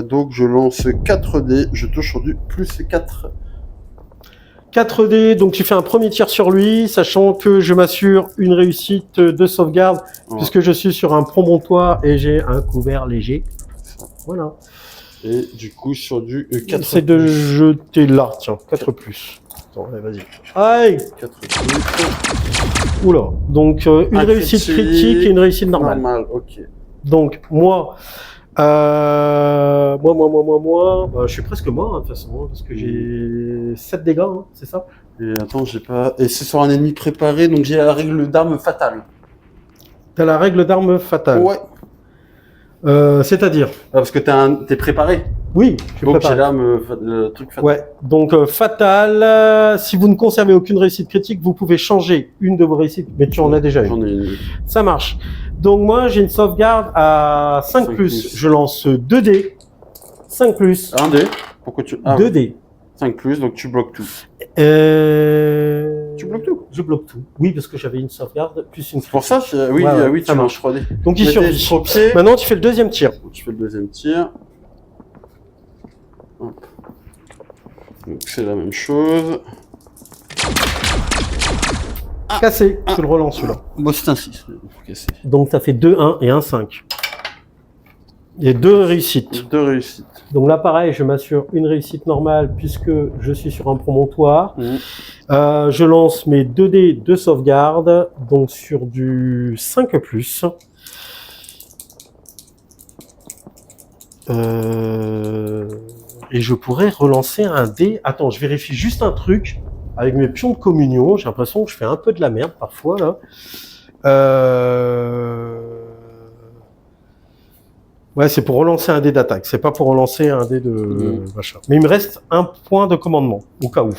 Donc je lance 4 dés. Je touche sur du plus 4. 4 dés, donc tu fais un premier tir sur lui, sachant que je m'assure une réussite de sauvegarde, Ouais. puisque je suis sur un promontoire et j'ai un couvert léger. Voilà. Et du coup sur du 4. C'est de jeter là, tiens, 4+. Attends, allez, vas-y. Aïe 4 plus. Oula, donc une Un réussite critique et une réussite normale. Normal, ok. Donc moi, bah, je suis presque mort hein, de toute façon, hein, parce que j'ai 7 dégâts, hein, c'est ça? Et attends, j'ai pas. Et c'est sur un ennemi préparé, donc j'ai la règle d'arme fatale. T'as la règle d'arme fatale. Ouais. C'est-à-dire? Ah, parce que t'es préparé. Oui, je suis Donc j'ai préparé. l'arme, le truc fatal. Ouais, donc fatal. Si vous ne conservez aucune réussite critique, vous pouvez changer une de vos réussites, mais tu en as déjà J'en une. ai une. Ça marche. Donc moi, j'ai une sauvegarde à 5 5 plus. plus. Je lance 2 dés. 5 plus. Un dé. Pourquoi tu. 2 dés. 5 plus, donc tu bloques tout. Tu bloques tout. Je bloque tout. Oui, parce que j'avais une sauvegarde plus une. C'est pour ça, oui, Ouais, ouais, oui, ça tu marche. manges 3D. Donc il Mettez survit. sur pied. Maintenant, tu fais le deuxième tir. Je fais le deuxième tir. Hop. Donc c'est la même chose. Cassé. Je le relance celui-là. Bon, c'est un 6. Donc ça fait 2, 1 et 1, 5. Et 2 réussites. 2 réussites. Donc là, pareil, je m'assure une réussite normale puisque je suis sur un promontoire. Je lance mes 2 dés de sauvegarde, donc sur du 5 plus. Et je pourrais relancer un dé. Attends, je vérifie juste un truc avec mes pions de communion. J'ai l'impression que je fais un peu de la merde parfois là. Ouais, c'est pour relancer un dé d'attaque. C'est pas pour relancer un dé de machin. Mais il me reste un point de commandement au cas où.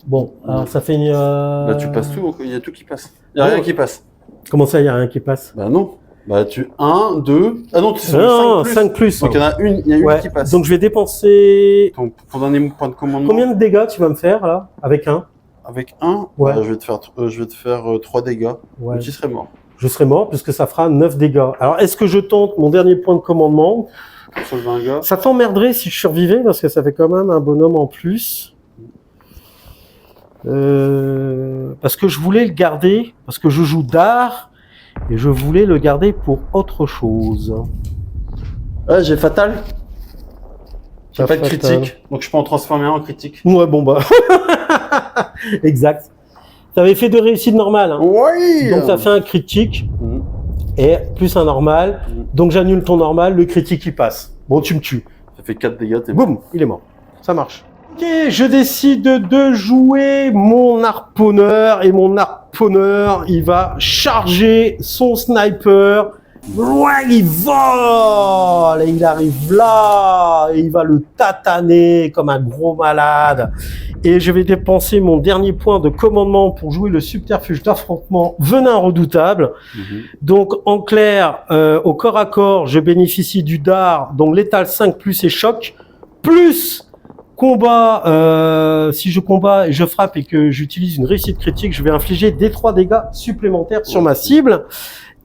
Bon, alors ça fait une. Là, tu passes tout, il y a tout qui passe. Il n'y a Non. rien qui passe. Comment ça, il y a rien qui passe? Bah non. Bah tu 1, 2. Ah non, tu sais, Non, 5 5 plus. Donc il y en a une, il y a une Ouais. qui passe. Donc je vais dépenser. Ton dernier point de commandement. Combien de dégâts tu vas me faire là avec un? Avec 1, Ouais. je vais te faire 3 dégâts. Ouais. Tu serais mort. Je serai mort puisque ça fera 9 dégâts. Alors est-ce que je tente mon dernier point de commandement? Pour sauver un gars. Ça t'emmerderait si je survivais parce que ça fait quand même un bonhomme en plus. Parce que je voulais le garder, parce que je joue d'art et je voulais le garder pour autre chose. Ouais, j'ai fatal. J'ai pas de Fatal. critique. Donc je peux en transformer un en critique. Ouais, bon bah. Exact. T'avais fait 2 réussites normales. Hein. Oui. Donc ça fait un critique Mhm. et plus un normal. Mhm. Donc j'annule ton normal, le critique il passe. Bon, tu me tues. Ça fait 4 dégâts, t'es mort. Boum, il est mort. Ça marche. Ok, je décide de jouer mon harponneur et mon harponneur, il va charger son sniper. Ouais, il vole et il arrive là et il va le tataner comme un gros malade. Et je vais dépenser mon dernier point de commandement pour jouer le subterfuge d'affrontement venin redoutable. Mhm. Donc, en clair, au corps à corps, je bénéficie du dard, donc létal 5 plus et choc, plus combat, si je combats et je frappe et que j'utilise une réussite critique, je vais infliger des 3 dégâts supplémentaires sur ma cible.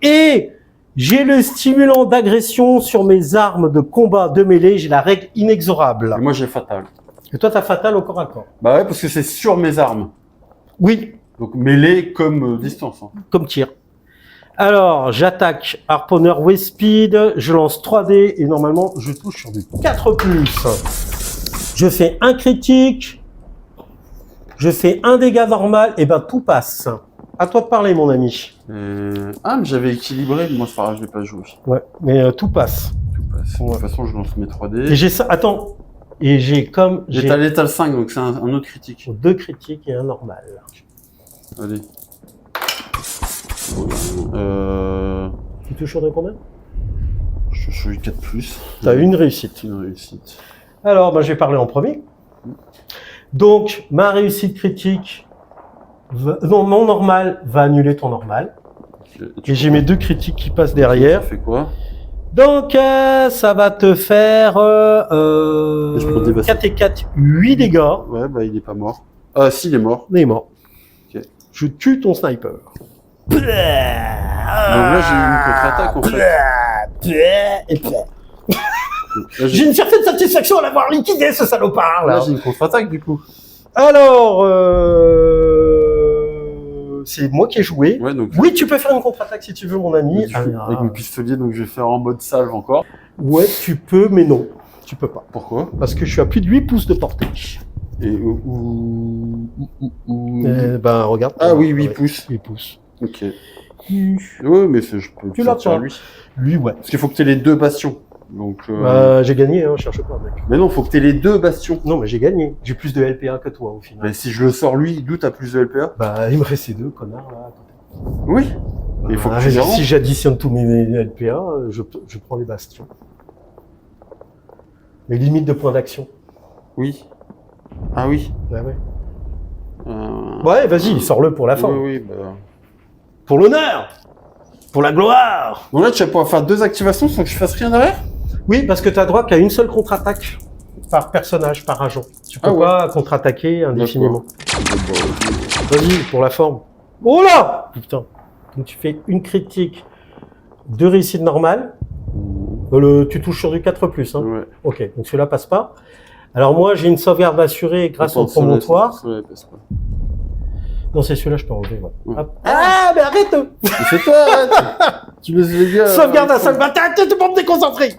Et j'ai le stimulant d'agression sur mes armes de combat de mêlée, j'ai la règle inexorable. Et moi j'ai fatal. Et toi, t'as fatal au corps à corps. Bah ouais, parce que c'est sur mes armes. Oui, Donc mêlée comme distance. Hein. comme tir. Alors, j'attaque harponneur with speed, je lance 3 dés et normalement, je touche sur du 4+. Je fais un critique, je fais un dégât normal, et ben tout passe. À toi de parler, mon ami. Ah, mais j'avais équilibré, moi c'est pas grave, je l'ai pas joué. Ouais, mais tout passe. Tout passe. De toute façon, je lance mes 3D. Et j'ai ça, attends, et j'ai J'ai ta létal 5, donc c'est un autre critique. 2 critiques et un normal. Allez. Tu touches sur de combien? Je suis 4 plus. T'as une réussite. Une réussite. Alors, ben, je vais parler en premier. Donc, ma réussite critique, non, mon normal va annuler ton normal. Et j'ai mes 2 critiques qui passent derrière. Ça fait quoi? Donc, ça va te faire Je prends des 4 et 4, 8 dégâts. Ouais, bah il est pas mort. Ah si, il est mort. Il est mort. Ok. Je tue ton sniper. Donc là, j'ai une contre-attaque en fait. Et Là, j'ai une certaine satisfaction à l'avoir liquidé, ce salopard là. Là, j'ai une contre-attaque du coup. Alors, c'est moi qui ai joué. Ouais, donc. Oui, tu peux faire une contre-attaque si tu veux, mon ami. Avec mon pistolier, donc je vais faire en mode salve encore. Ouais, tu peux, mais non. Tu peux pas. Pourquoi? Parce que je suis à plus de 8 pouces de portée. Et Ben, regarde. Ah oui, 8 Ouais, pouces. 8 pouces. Ok. Ouais, mais je peux Tu le l'as sortir pas. lui. Lui, ouais. Parce qu'il faut que tu aies les 2 bastions. Donc. J'ai gagné, hein, cherche pas, mec. Mais non, faut que tu aies les 2 bastions. Non, mais j'ai gagné. J'ai plus de LPA que toi, au final. Mais si je le sors lui, d'où t'as plus de LPA? Bah, il me reste ces 2 connards, là. Oui. Il faut que tu les si rentres. j'additionne tous mes LPA, je prends les bastions. Les limites de points d'action. Oui. Ah oui. Ouais, ouais. Euh, Ouais, vas-y, sors-le pour la fin. Oui, oui, bah. Pour l'honneur. Pour la gloire. Donc là, tu vas pouvoir faire 2 activations sans que je fasse rien derrière? Oui, parce que tu as droit qu'à une seule contre-attaque par personnage, par agent. Tu peux Ah ouais. pas contre-attaquer indéfiniment. D'accord. Vas-y, pour la forme. Oh là! Putain. Donc tu fais une critique, 2 réussites normales. Tu touches sur du 4+, hein. Ouais. Ok, donc celui-là passe pas. Alors moi, j'ai une sauvegarde assurée grâce au promontoire. Ouais, passe pas. Non, c'est celui-là, je peux enlever. Ouais. Ouais. Hop. Ah, mais arrête! C'est toi, arrête. Tu laisses les gars. Sauvegarde à 5, t'as tout le monde déconcentré!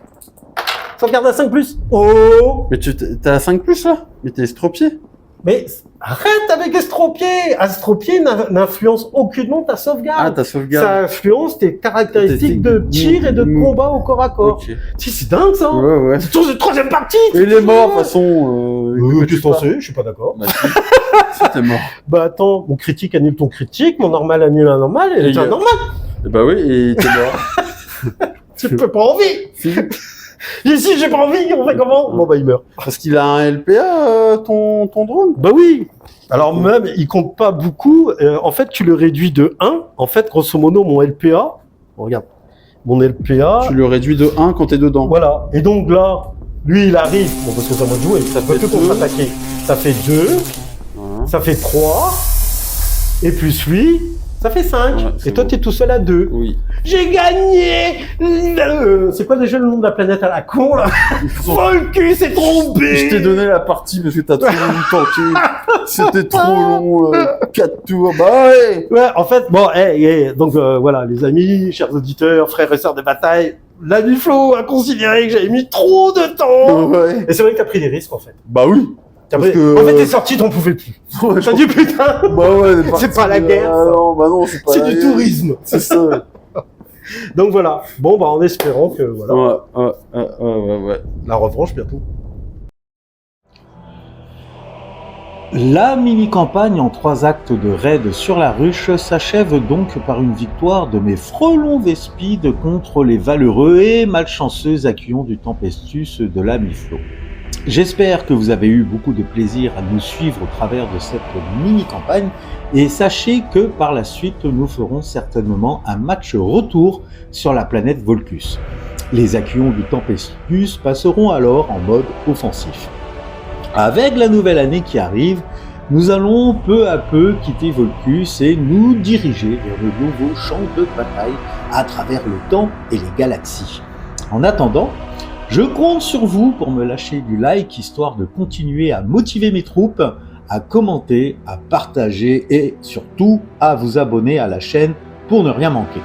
Sauvegarde à 5+. Oh! Mais t'as 5+ là? Mais t'es estropié. Mais arrête avec Astropié! Astropié n'influence aucunement ta Ah, sauvegarde. ta sauvegarde. Ça influence tes caractéristiques de tir et de combat au corps à corps. Ok. Si, c'est dingue ça! Ouais, ouais. C'est toujours une troisième partie! Et il est mort, de toute façon. Qu'est-ce qu'on sait? Je suis pas d'accord. Bah, si, t'es mort. Bah attends, mon critique annule ton critique, mon normal annule un normal, et Et t'es un il- normal! Bah oui, et t'es mort. Tu peux pas envie! Philippe. Et si j'ai pas envie, on fait comment? Bon bah il meurt. Parce qu'il a un LPA, ton drone. Bah oui! Alors même, il compte pas beaucoup. En fait, tu le réduis de 1. En fait, grosso modo, mon LPA, regarde, mon LPA, Tu le réduis de 1 quand t'es dedans. voilà. Et donc là, lui, il arrive, bon parce que c'est à moi de jouer, ça peut fait plus deux. contre-attaquer. Ça fait 2, Voilà. ça fait 3, et plus lui, ça fait 5. Ouais, et c'est toi, bon. t'es tout seul à 2. Oui. J'ai gagné! C'est quoi déjà le nom de la planète à la con, là? Volcus s'est trompé! Je t'ai donné la partie parce que t'as trop tenté. C'était trop long, 4 tours. Bah ouais. Ouais, en fait, bon, donc voilà, les amis, chers auditeurs, frères et sœurs de bataille, l'ami Flo a considéré que j'avais mis trop de temps. Ouais. Et c'est vrai que t'as pris des risques, en fait. Bah oui. En Parce que- fait, t'es sorti, t'en pouvais plus. Ouais, T'as dit putain, Bah ouais, c'est pas la guerre, Ah ça. non, bah non, c'est pas c'est la du guerre. tourisme. C'est ça. Donc voilà. Bon, bah en espérant que voilà, Ouais. la revanche bientôt. La mini-campagne en 3 actes de raid sur la ruche s'achève donc par une victoire de mes frelons Vespides contre les valeureux et malchanceux accueillants du Tempestus de la Miflo. J'espère que vous avez eu beaucoup de plaisir à nous suivre au travers de cette mini-campagne et sachez que par la suite nous ferons certainement un match retour sur la planète Volcus. Les accueillants du Tempestus passeront alors en mode offensif. Avec la nouvelle année qui arrive, nous allons peu à peu quitter Volcus et nous diriger vers de nouveaux champs de bataille à travers le temps et les galaxies. En attendant, je compte sur vous pour me lâcher du like histoire de continuer à motiver mes troupes, à commenter, à partager et surtout à vous abonner à la chaîne pour ne rien manquer.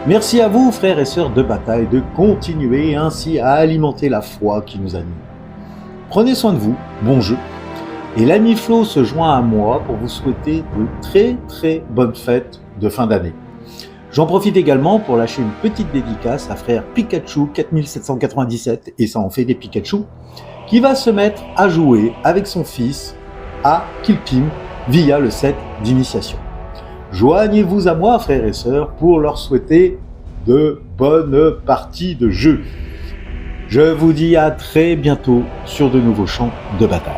Merci à vous, frères et sœurs de bataille, de continuer ainsi à alimenter la foi qui nous anime. Prenez soin de vous, bon jeu, et l'ami Flo se joint à moi pour vous souhaiter de très bonnes fêtes de fin d'année. J'en profite également pour lâcher une petite dédicace à frère Pikachu 4797, et ça en fait des Pikachu, qui va se mettre à jouer avec son fils à Kilpim via le set d'initiation. Joignez-vous à moi, frères et sœurs, pour leur souhaiter de bonnes parties de jeu. Je vous dis à très bientôt sur de nouveaux champs de bataille.